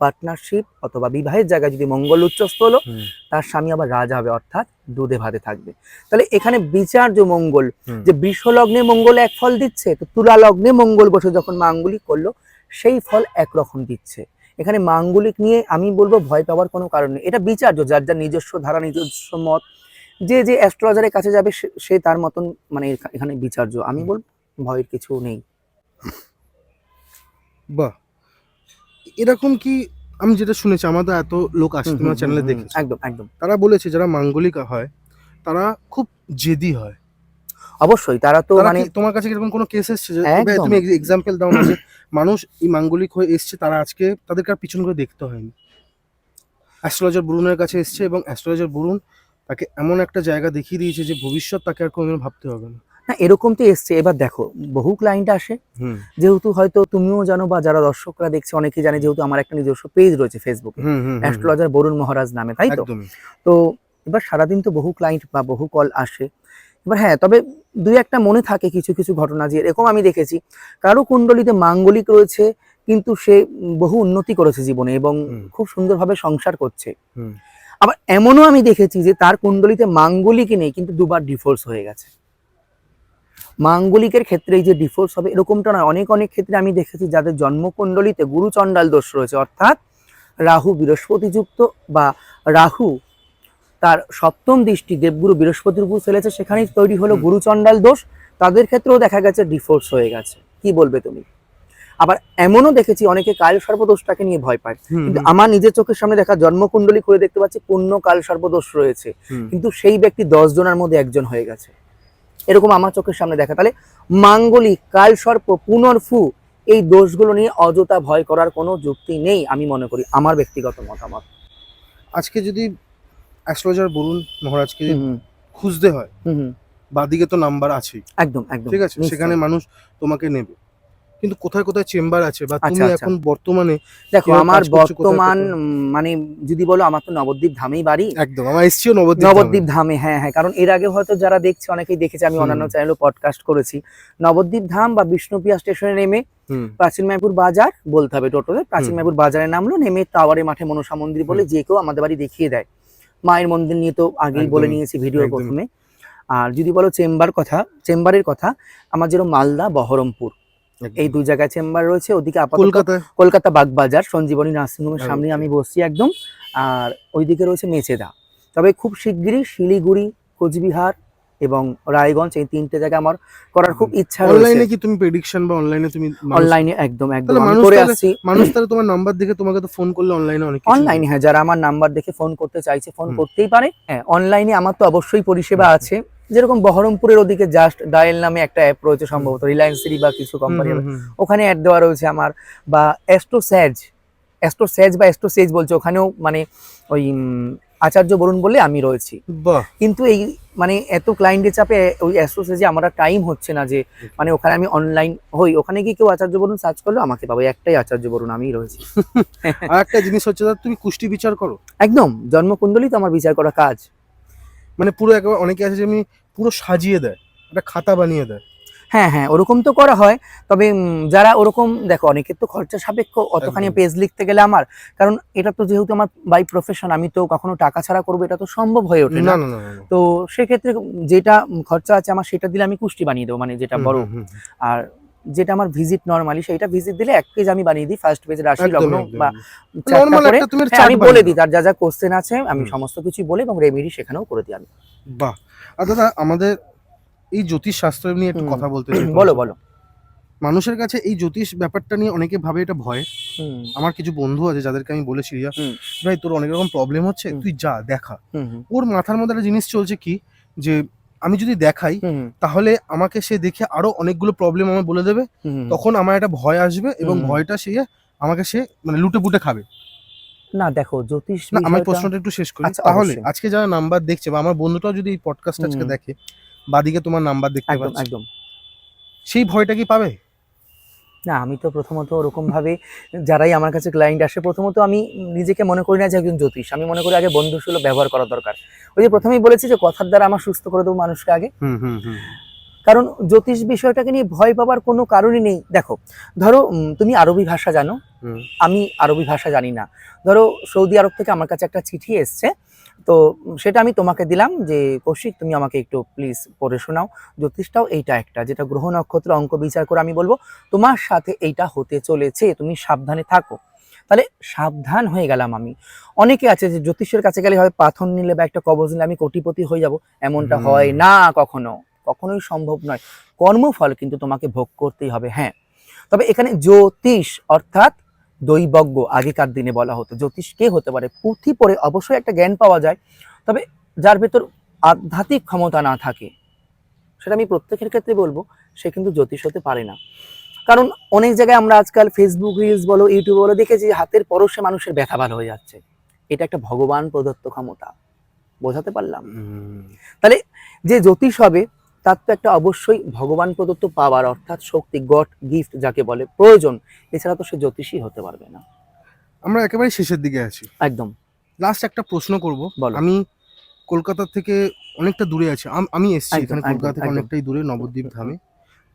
পার্টনারশিপ অথবা বিবাহের জায়গায় যদি মঙ্গল উচ্চস্থ হলো, হুম, তার স্বামী আবার রাজা হবে, অর্থাৎ দুধে ভাতে থাকবে। তাহলে এখানে বিচার্য মঙ্গল, হুম। যে বৃষ লগ্নে মঙ্গল এক ফল দিচ্ছে, তো তুলা লগ্নে মঙ্গল বসে যখন মাঙ্গলিক করলো সেই ফল একরকম দিচ্ছে। এখানে মাঙ্গলিক নিয়ে আমি বলবো ভয় পাওয়ার কোনো কারণ নেই, এটা বিচার্য, যার যার নিজস্ব ধারা, নিজস্ব মত, যে যে অ্যাস্ট্রোলজারের কাছে যাবে সে তার মতন, মানে এখানে বিচার্য, আমি বলবো ভয়ের কিছু নেই। বাহ, এরকম কি? আমি যেটা শুনেছি, আমাদের এত লোক আসে হুম, তোমার হুম, চ্যানেলে হুম, দেখেছি, একদম একদম। তারা বলেছে যারা মাঙ্গলিক হয় তারা খুব জেদি হয়। অবশ্যই তারা তো তারা মানে কি তোমার কাছে এরকম কোনো কেস এসছে যে এবার একদম। তুমি এক্সাম্পল দাও না, যে মানুষ এই মাঙ্গলিক হয়ে এসছে, তারা আজকে তাদেরকে আর পিছন করে দেখতে হয়নি, অ্যাস্ট্রোলজার বরুণের কাছে এসছে এবং অ্যাস্ট্রোলজার বরুণ তাকে এমন একটা জায়গা দেখিয়ে দিয়েছে যে ভবিষ্যৎ তাকে আর কোনোদিন ভাবতে হবে না। না, এরকম তো এসছে। এবার দেখো, বহু ক্লায়েন্ট আসে, হুম, যেহেতু হয়তো তুমিও জানো বা যারা দর্শকরা দেখছে অনেকেই জানে, যেহেতু আমার একটা নিজস্ব পেজ রয়েছে ফেসবুকে, হুম, হুম, হুম, হুম, অ্যাস্ট্রোলজার বরুণ মহারাজ নামে, তাই তো? একদমই। তো এবার সারাদিন তো বহু ক্লায়েন্ট বা বহু কল আসে। এবার হ্যাঁ, তবে দুই একটা মনে থাকে কিছু কিছু ঘটনা, যে এরকম আমি দেখেছি কারো কুণ্ডলিতে মাঙ্গলিক রয়েছে, কিন্তু সে বহু উন্নতি করেছে জীবনে এবং হুম, খুব সুন্দরভাবে সংসার করছে। হুম, আবার এমনও আমি দেখেছি যে তার কুণ্ডলিতে মাঙ্গলিকই নেই, কিন্তু দুবার ডিভোর্স হয়ে গেছে। মাঙ্গলিকের ক্ষেত্রে এই যে ডিভোর্স হবে এরকমটা নয়, অনেক অনেক ক্ষেত্রে আমি দেখেছি যাদের জন্মকুণ্ডলিতে গুরু চণ্ডাল দোষ রয়েছে, অর্থাৎ রাহু বৃহস্পতিযুক্ত, বা রাহু তার সপ্তম দৃষ্টি দেবগুরু বৃহস্পতির উপর ফেলেছে, সেখানেই তৈরি হলো হুম, গুরু চণ্ডাল দোষ, তাদের ক্ষেত্রেও দেখা গেছে ডিভোর্স হয়ে গেছে। কি বলবে তুমি? আবার এমনও দেখেছি অনেকে কাল সর্পদোষটাকে নিয়ে ভয় পায়, হুম, কিন্তু হুম, আমার নিজের চোখের সামনে দেখা জন্মকুণ্ডলী করে দেখতে পাচ্ছি পূর্ণ কাল সর্পদোষ রয়েছে, হুম। কিন্তু সেই ব্যক্তি 10 জনের মধ্যে একজন হয়ে গেছে। এরকম আমার চোখের সামনে দেখা। তাহলে মাঙ্গলিক, কাল সর্প, পুনর্ফু, এই দোষগুলো নিয়ে অযথা ভয় করার কোনো যুক্তি নেই, আমি মনে করি, আমার ব্যক্তিগত মতামত। আজকে যদি অ্যাস্ট্রোলজার বরুণ মহারাজকে হুম হুম খুঁজতে হয়, হুম হুম, বাদিকে তো নাম্বার আছেই, একদম একদম, ঠিক আছে, সেখানে নিশ্চয়ই। মানুষ তোমাকে নেবে, কিন্তু কোথায় কোথায় চেম্বার আছে বা আচ্ছা তুমি আচ্ছা, এখন বর্তমানে দেখো কিভাবে আমার কাজ করছো কোথায় বর্তমান কোথায়? মানে যদি বলো, আমার তো নবদ্বীপ ধামেই বাড়ি। একদম, আমার এসছিও নবদ্বীপ ধামে। নবদ্বীপ ধামে, হ্যাঁ হ্যাঁ, কারণ এর আগে হয়তো যারা দেখছে অনেকেই দেখেছে, আমি হুম, অন্যান্য চ্যানেলও পডকাস্ট করেছি। নবদ্বীপ ধাম বা বিষ্ণুপ্রিয়া স্টেশনে নেমে হুম, প্রাচীন মায়াপুর বাজার বলতে হবে, টোটোতে প্রাচীন হুম, মায়াপুর বাজারে নামলো, নেমে টাওয়ারে মাঠে মনসা মন্দির বলে হুম, যে কেউ আমাদের বাড়ি দেখিয়ে দেয়। মায়ের মন্দির নিয়ে তো আগেই বলে একদমই, নিয়েছি ভিডিওর একদমই। প্রথমে। আর যদি বলো চেম্বারের কথা, আমার যেরকম মালদা, বহরমপুর, এই একদম। দুই জায়গায় চেম্বার রয়েছে। ওদিকে আপাতত কলকাতায়? কলকাতা বাগবাজার সঞ্জীবনী নার্সিংহোমের সামনে ওকে। আমি বসছি একদম। আর ওইদিকে রয়েছে মেচেদা। তবে খুব শিগগিরই শিলিগুড়ি, কোচবিহার এবং রায়গঞ্জ, এই 3টে জায়গা আমার করার খুব ইচ্ছা রয়েছে। অনলাইনে কি তুমি প্রেডিকশন বা অনলাইনে তুমি মানুষ, অনলাইনে একদম একদম তাহলে আমি মানুষ করে তাহলে আসছি। মানুষ তাহলে তোমার নাম্বার দেখে তোমাকে তো ফোন করলে অনলাইনে অনেক কিছুই অনলাইনে, বলবে। হ্যাঁ, যারা আমার নাম্বার দেখে ফোন করতে চাইছে ফোন হুম, করতেই পারে। হ্যাঁ, অনলাইনে আমার তো অবশ্যই পরিষেবা হুম, আছে। যেরকম বহরমপুরের ওদিকে জাস্ট ডায়াল নামে একটা অ্যাপ রয়েছে, হুম, সম্ভবত রিলায়েন্সেরই বা কিছু হুম, কোম্পানি হুম, হবে, হুম। ওখানে অ্যাড দেওয়া রয়েছে আমার। বা অ্যাস্ট্রোস্যাজ বা অ্যাস্ট্রোসেজ বলছে, ওখানেও মানে ওই আচার্য বরুণ বলে আমি রয়েছি। বাহ। কিন্তু এই মানে এত ক্লায়েন্টের চাপে ওই অ্যাস্ট্রোসেজে আমার টাইম হচ্ছে না, যে মানে ওখানে আমি অনলাইন হই, ওখানে গিয়ে কেউ আচার্য বরুণ সার্চ করলেও আমাকে পাবো, একটাই আচার্য বরুণ, আমিই রয়েছি। আর একটা জিনিস হচ্ছে দাদা, তুমি কুষ্টি বিচার করো? একদম, জন্মকুণ্ডলী তো আমার বিচার করা কাজ। মানে পুরো একেবারে, অনেকে আছে যে এমনি পুরো সাজিয়ে দেয়, একটা খাতা বানিয়ে দেয়। হ্যাঁ হ্যাঁ, ওরকম তো করা হয়। তবে যারা ওরকম, দেখো অনেকের তো খরচা সাপেক্ষ অতখানি একদম। পেজ লিখতে গেলে আমার, কারণ এটা তো যেহেতু আমার বাই প্রফেশন, আমি তো কখনো টাকা ছাড়া করবো এটা তো সম্ভব হয়ে ওঠে না, না। না, না, না, না। তো সেক্ষেত্রে যেটা খরচা আছে আমার, সেটা দিলে আমি কুষ্টি বানিয়ে দেবো, মানে যেটা হুম, বড়। হুম, হুম, হুম। আর যেটা আমার ভিজিট নর্মালি, সেইটা ভিজিট দিলে 1 পেজ আমি বানিয়ে দিই, ফার্স্ট পেজ রাশি একদম, লগ্ন একদম, বা একদম। চারটা নরমাল করে। একটা তুমি হ্যাঁ, চার্ট আমি বলে বানিয়ে দিই দাও। তার যা যা কোশ্চেন আছে, আমি হুম, সমস্ত কিছুই বলে এবং রেমেডি সেখানেও করে দিই আমি। বাহ। আর দাদা, আমাদের এই জ্যোতিষ শাস্ত্র নিয়ে একটু কথা বলতে চাই তোমার বলো সাথে। বলো। মানুষের কাছে এই জ্যোতিষ ব্যাপারটা নিয়ে অনেকে ভাবে এটা ভয়। হুম আমার কিছু বন্ধু আছে যাদেরকে আমি বলেছি, রিয়া হুম ভাই তোর অনেক রকম প্রবলেম হচ্ছে, হুম তুই যা দেখা। হুম হুম ওর মাথার মধ্যে একটা জিনিস চলছে কি, যে আমি যদি দেখাই হুম তাহলে আমাকে সে দেখে আরো অনেকগুলো প্রবলেম আমায় বলে দেবে, হুম তখন আমার একটা ভয় আসবে এবং হুম। ভয়টা আমাকে সে মানে লুটে পুটে খাবে। না দেখো, জ্যোতিষ না, আমি বিষয়টা, প্রশ্নটা একটু শেষ করি। আচ্ছা তাহলে অবশ্যই। আজকে যারা নাম্বার দেখছে বা আমার বন্ধুটাও যদি এই পডকাস্ট আজকে হুম, দেখে, বাদিকে তোমার নাম্বার দেখতে একদম পাচ্ছে, একদম। সেই ভয়টা কি পাবে? না, আমি তো প্রথমত ওরকম ভাবে, যারাই আমার কাছে ক্লায়েন্ট আসে, প্রথমত আমি নিজেকে মনে করি না যে একজন জ্যোতিষ, আমি মনে করি আগে বন্ধুসুলভ ব্যবহার করা দরকার। ওই যে প্রথমেই বলেছি যে কথার দ্বারা আমার সুস্থ করে দেবো মানুষকে আগে। হুম, হুম, হুম, কারণ জ্যোতিষ বিষয়টাকে নিয়ে ভয় পাবার কোনো কারণই নেই। দেখো, ধরো তুমি আরবি ভাষা জানো, আমি আরবি ভাষা জানি না। ধরো সৌদি আরব থেকে আমার কাছে একটা চিঠি এসছে, তো সেটা আমি তোমাকে দিলাম যে কৌশিক তুমি আমাকে একটু প্লিজ পড়ে শোনাও। জ্যোতিষটাও এইটা একটা, যেটা গ্রহ নক্ষত্র অঙ্ক বিচার করে আমি বলবো তোমার সাথে এইটা হতে চলেছে, তুমি সাবধানে থাকো। তাহলে সাবধান হয়ে গেলাম আমি। অনেকে আছে যে জ্যোতিষের কাছে গেলে হয় পাথর নিলে বা একটা কবজ নিলে আমি কোটিপতি হয়ে যাব, এমনটা হয় না, কখনোই সম্ভব নয়। কর্মফল কিন্তু তোমাকে ভোগ করতেই হবে। হ্যাঁ, তবে এখানে জ্যোতিষ অর্থাৎ দৈবজ্ঞ, আগেকার দিনে বলা হতো। জ্যোতিষ কে হতে পারে? পুঁথি পড়ে অবশ্যই একটা জ্ঞান পাওয়া যায়, তবে যার ভেতর আধ্যাত্মিক ক্ষমতা না থাকে, সেটা আমি প্রত্যেকের ক্ষেত্রে বলবো, সে কিন্তু জ্যোতিষ হতে পারে না। কারণ অনেক জায়গায় আমরা আজকাল ফেসবুক রিলস বলো, ইউটিউব বলো, দেখেছি হাতের পরশে মানুষের ব্যথা ভালো হয়ে যাচ্ছে। এটা একটা ভগবান প্রদত্ত ক্ষমতা। বোঝাতে পারলাম? তাহলে যে জ্যোতিষ হবে তার তো একটা অবশ্যই ভগবান প্রদত্ত পাওয়ার অর্থাৎ শক্তি, গড গিফট যাকে বলে, প্রয়োজন। এছাড়া তো সে জ্যোতিষী হতে পারবে না। আমরা একেবারে শেষের দিকে আছি, একদম। লাস্ট একটা প্রশ্ন করব। বলো। আমি কলকাতা থেকে অনেকটা দূরে আছি, আমি এসেছি একদম, এখানে একদম, কলকাতা থেকে একদম। অনেকটাই দূরে, নবদ্বীপ ধামে।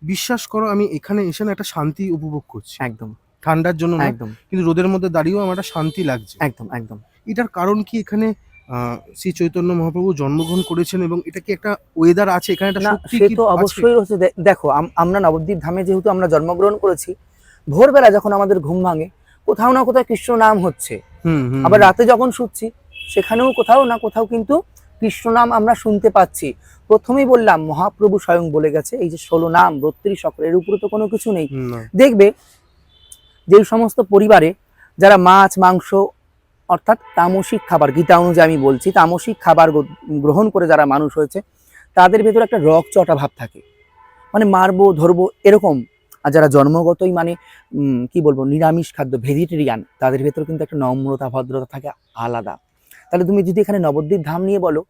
বিশ্বাস করো আমি এখানে এসে না একটা শান্তি উপভোগ করছি, একদম, ঠান্ডার জন্য না, একদম, কিন্তু রোদের মধ্যে দাঁড়িয়েও আমার একটা শান্তি লাগছে। একদম, একদম। এটার কারণ কি? এখানে শ্রী চৈতন্য মহাপ্রভু জন্মগ্রহণ করেছেন এবং এটা কি একটা ওয়েদার আছে এখানে, একটা না, শক্তি সে কি তো আছে? অবশ্যই হচ্ছে। দেখো, আমরা নবদ্বীপ ধামে যেহেতু আমরা জন্মগ্রহণ করেছি, ভোরবেলা যখন আমাদের ঘুম ভাঙে কোথাও না কোথাও কৃষ্ণ নাম হচ্ছে। আবার রাতে যখন শুচ্ছি সেখানেও কোথাও না কোথাও কিন্তু কৃষ্ণ নাম আমরা শুনতে পাচ্ছি। প্রথমেই বললাম মহাপ্রভু স্বয়ং বলে গেছে এই যে 16 নাম 32 অক্ষর, এর উপরে তো কোনো কিছু নেই। দেখবে যে সমস্ত পরিবারে যারা মাছ মাংস অর্থাৎ তামসিক খাবার, গীতা অনুযায়ী আমি বলছি, তামসিক খাবার গ্রহণ করে যারা মানুষ হয়েছে, তাদের ভেতরে একটা রকচটা ভাব থাকে, মানে মারবো ধরবো এরকম। আর যারা জন্মগতই মানে কি বলবো নিরামিষ খাদ্য, ভেজিটেরিয়ান, তাদের ভেতরে কিন্তু একটা নম্রতা ভদ্রতা থাকে আলাদা। তাহলে তুমি যদি এখানে নবদ্বীপ ধাম নিয়ে বলো,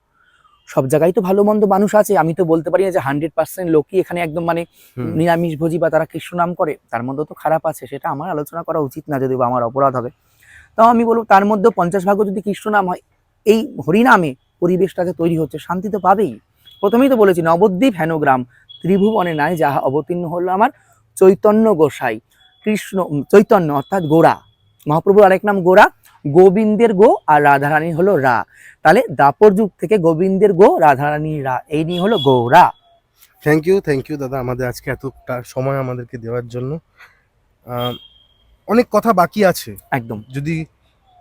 সব জায়গায় তো ভালো মন্দ মানুষ আছে, আমি তো বলতে পারি না যে 100% লোকই এখানে একদম মানে নিরামিষ ভোজি বা তারা কৃষ্ণ নাম করে। তার মধ্যে তো খারাপ আছে, সেটা আমার আলোচনা করা উচিত না, যদি বা আমার অপরাধ হবে। তাও আমি বলবো তার মধ্যে 50 ভাগও যদি কৃষ্ণ নাম হয়, এই হরিনামে পরিবেশটাকে তৈরি হচ্ছে, শান্তি তো পাবেই। প্রথমেই তো বলেছি নবদ্বীপ হেনগ্রাম, ত্রিভুবনে নাই যাহা অবতীর্ণ হলো আমার চৈতন্য গোসাই। কৃষ্ণ চৈতন্য অর্থাৎ গোরা, মহাপ্রভুর আরেক নাম গোরা, গোবিন্দের গো আর রাধারানী হলো রা। তাহলে দাপর যুগ থেকে গোবিন্দের গো, রাধারানী রা, এই নিয়ে হলো গোরা। থ্যাংক ইউ দাদা, আমাদের আজকে এতটা সময় আমাদেরকে দেওয়ার জন্য। অনেক কথা বাকি আছে, একদম। যদি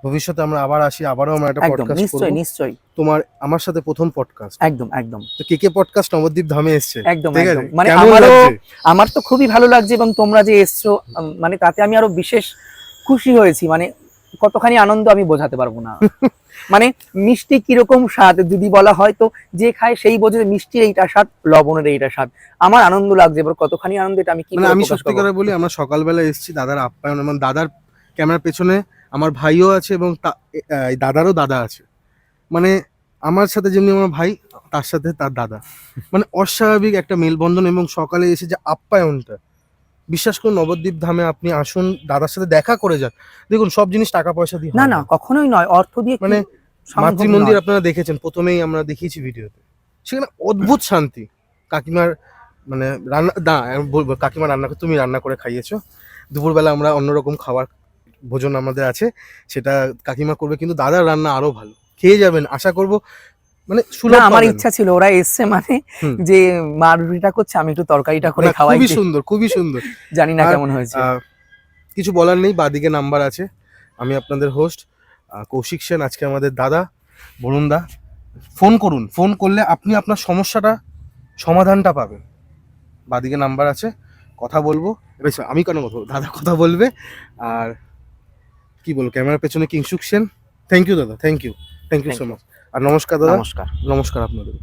ভবিষ্যতে আমরা আবার আসি, আবারও আমরা একটা পডকাস্ট করব। নিশ্চয়ই নিশ্চয়ই। তোমার আমার সাথে প্রথম পডকাস্ট। একদম একদম। তো কে পডকাস্ট নবদ্বীপ ধামে এসেছে, একদম ঠিক আছে? একদম। মানে আমার তো খুবই ভালো লাগছে, এবং তোমরা যে এসছো মানে তাতে আমি আরো বিশেষ খুশি হয়েছি। মানে কতখানি আনন্দ আমি বোঝাতে পারবো না। মানে মিষ্টি কিরকম স্বাদ যদি বলা হয়, তো যে খায় সেই বোঝে মিষ্টির এইটা স্বাদ, লবণের এইটা স্বাদ। আমার আনন্দ লাগছে, এবার কতখানি আনন্দ এটা আমি কি মানে আমি সত্যি করে বলি, আমরা সকালবেলা এসেছি দাদার আপ্যায়ন, এবং দাদার ক্যামেরার পেছনে আমার ভাইও আছে এবং দাদারও দাদা আছে। মানে আমার সাথে যেমনি আমার ভাই, তার সাথে তার দাদা, মানে অস্বাভাবিক একটা মেলবন্ধন। এবং সকালে এসে যে আপ্যায়নটা, বিশ্বাস করুন নবদ্বীপ ধামে আপনি আসুন, দাদার সাথে দেখা করে যান। দেখুন সব জিনিস টাকা পয়সা দিয়ে না না, কখনোই নয়, অর্থ দিয়ে মানে মাতৃ মন্দির আপনারা দেখেছেন, প্রথমেই আমরা দেখিয়েছি ভিডিওতে, সেখানে অদ্ভুত শান্তি। কাকিমার মানে রান্না আমি বলবো, কাকিমা তুমি রান্না করে খাইয়েছো। দুপুরবেলা আমরা অন্যরকম খাবার ভোজন আমাদের আছে, সেটা কাকিমা করবে, কিন্তু দাদার রান্না আরো ভালো। খেয়ে যাবেন, আশা করব। মানে আমার ইচ্ছা ছিল ওরা এসছে মানে যে মা রুটিটা করছে, আমি একটু তরকারিটা করে খাওয়াই। খুবই সুন্দর। জানি না কেমন হয়েছে। কিছু বলার নেই, বাদিকে নাম্বার আছে। আমি আপনাদের হোস্ট কৌশিক সেন, আজকে আমাদের দাদা বরুণ দা। ফোন করুন, ফোন করলে আপনি আপনার সমস্যাটা সমাধানটা পাবেন। বাদিকে নাম্বার আছে, কথা বলবো। আমি কেন কথা বলবো, দাদা কথা বলবে। আর কি বলবো, ক্যামেরার পেছনে কিংসুক সেন। থ্যাংক ইউ দাদা, থ্যাংক ইউ সো মাচ। আর নমস্কার দাদা। নমস্কার। নমস্কার আপনাদের।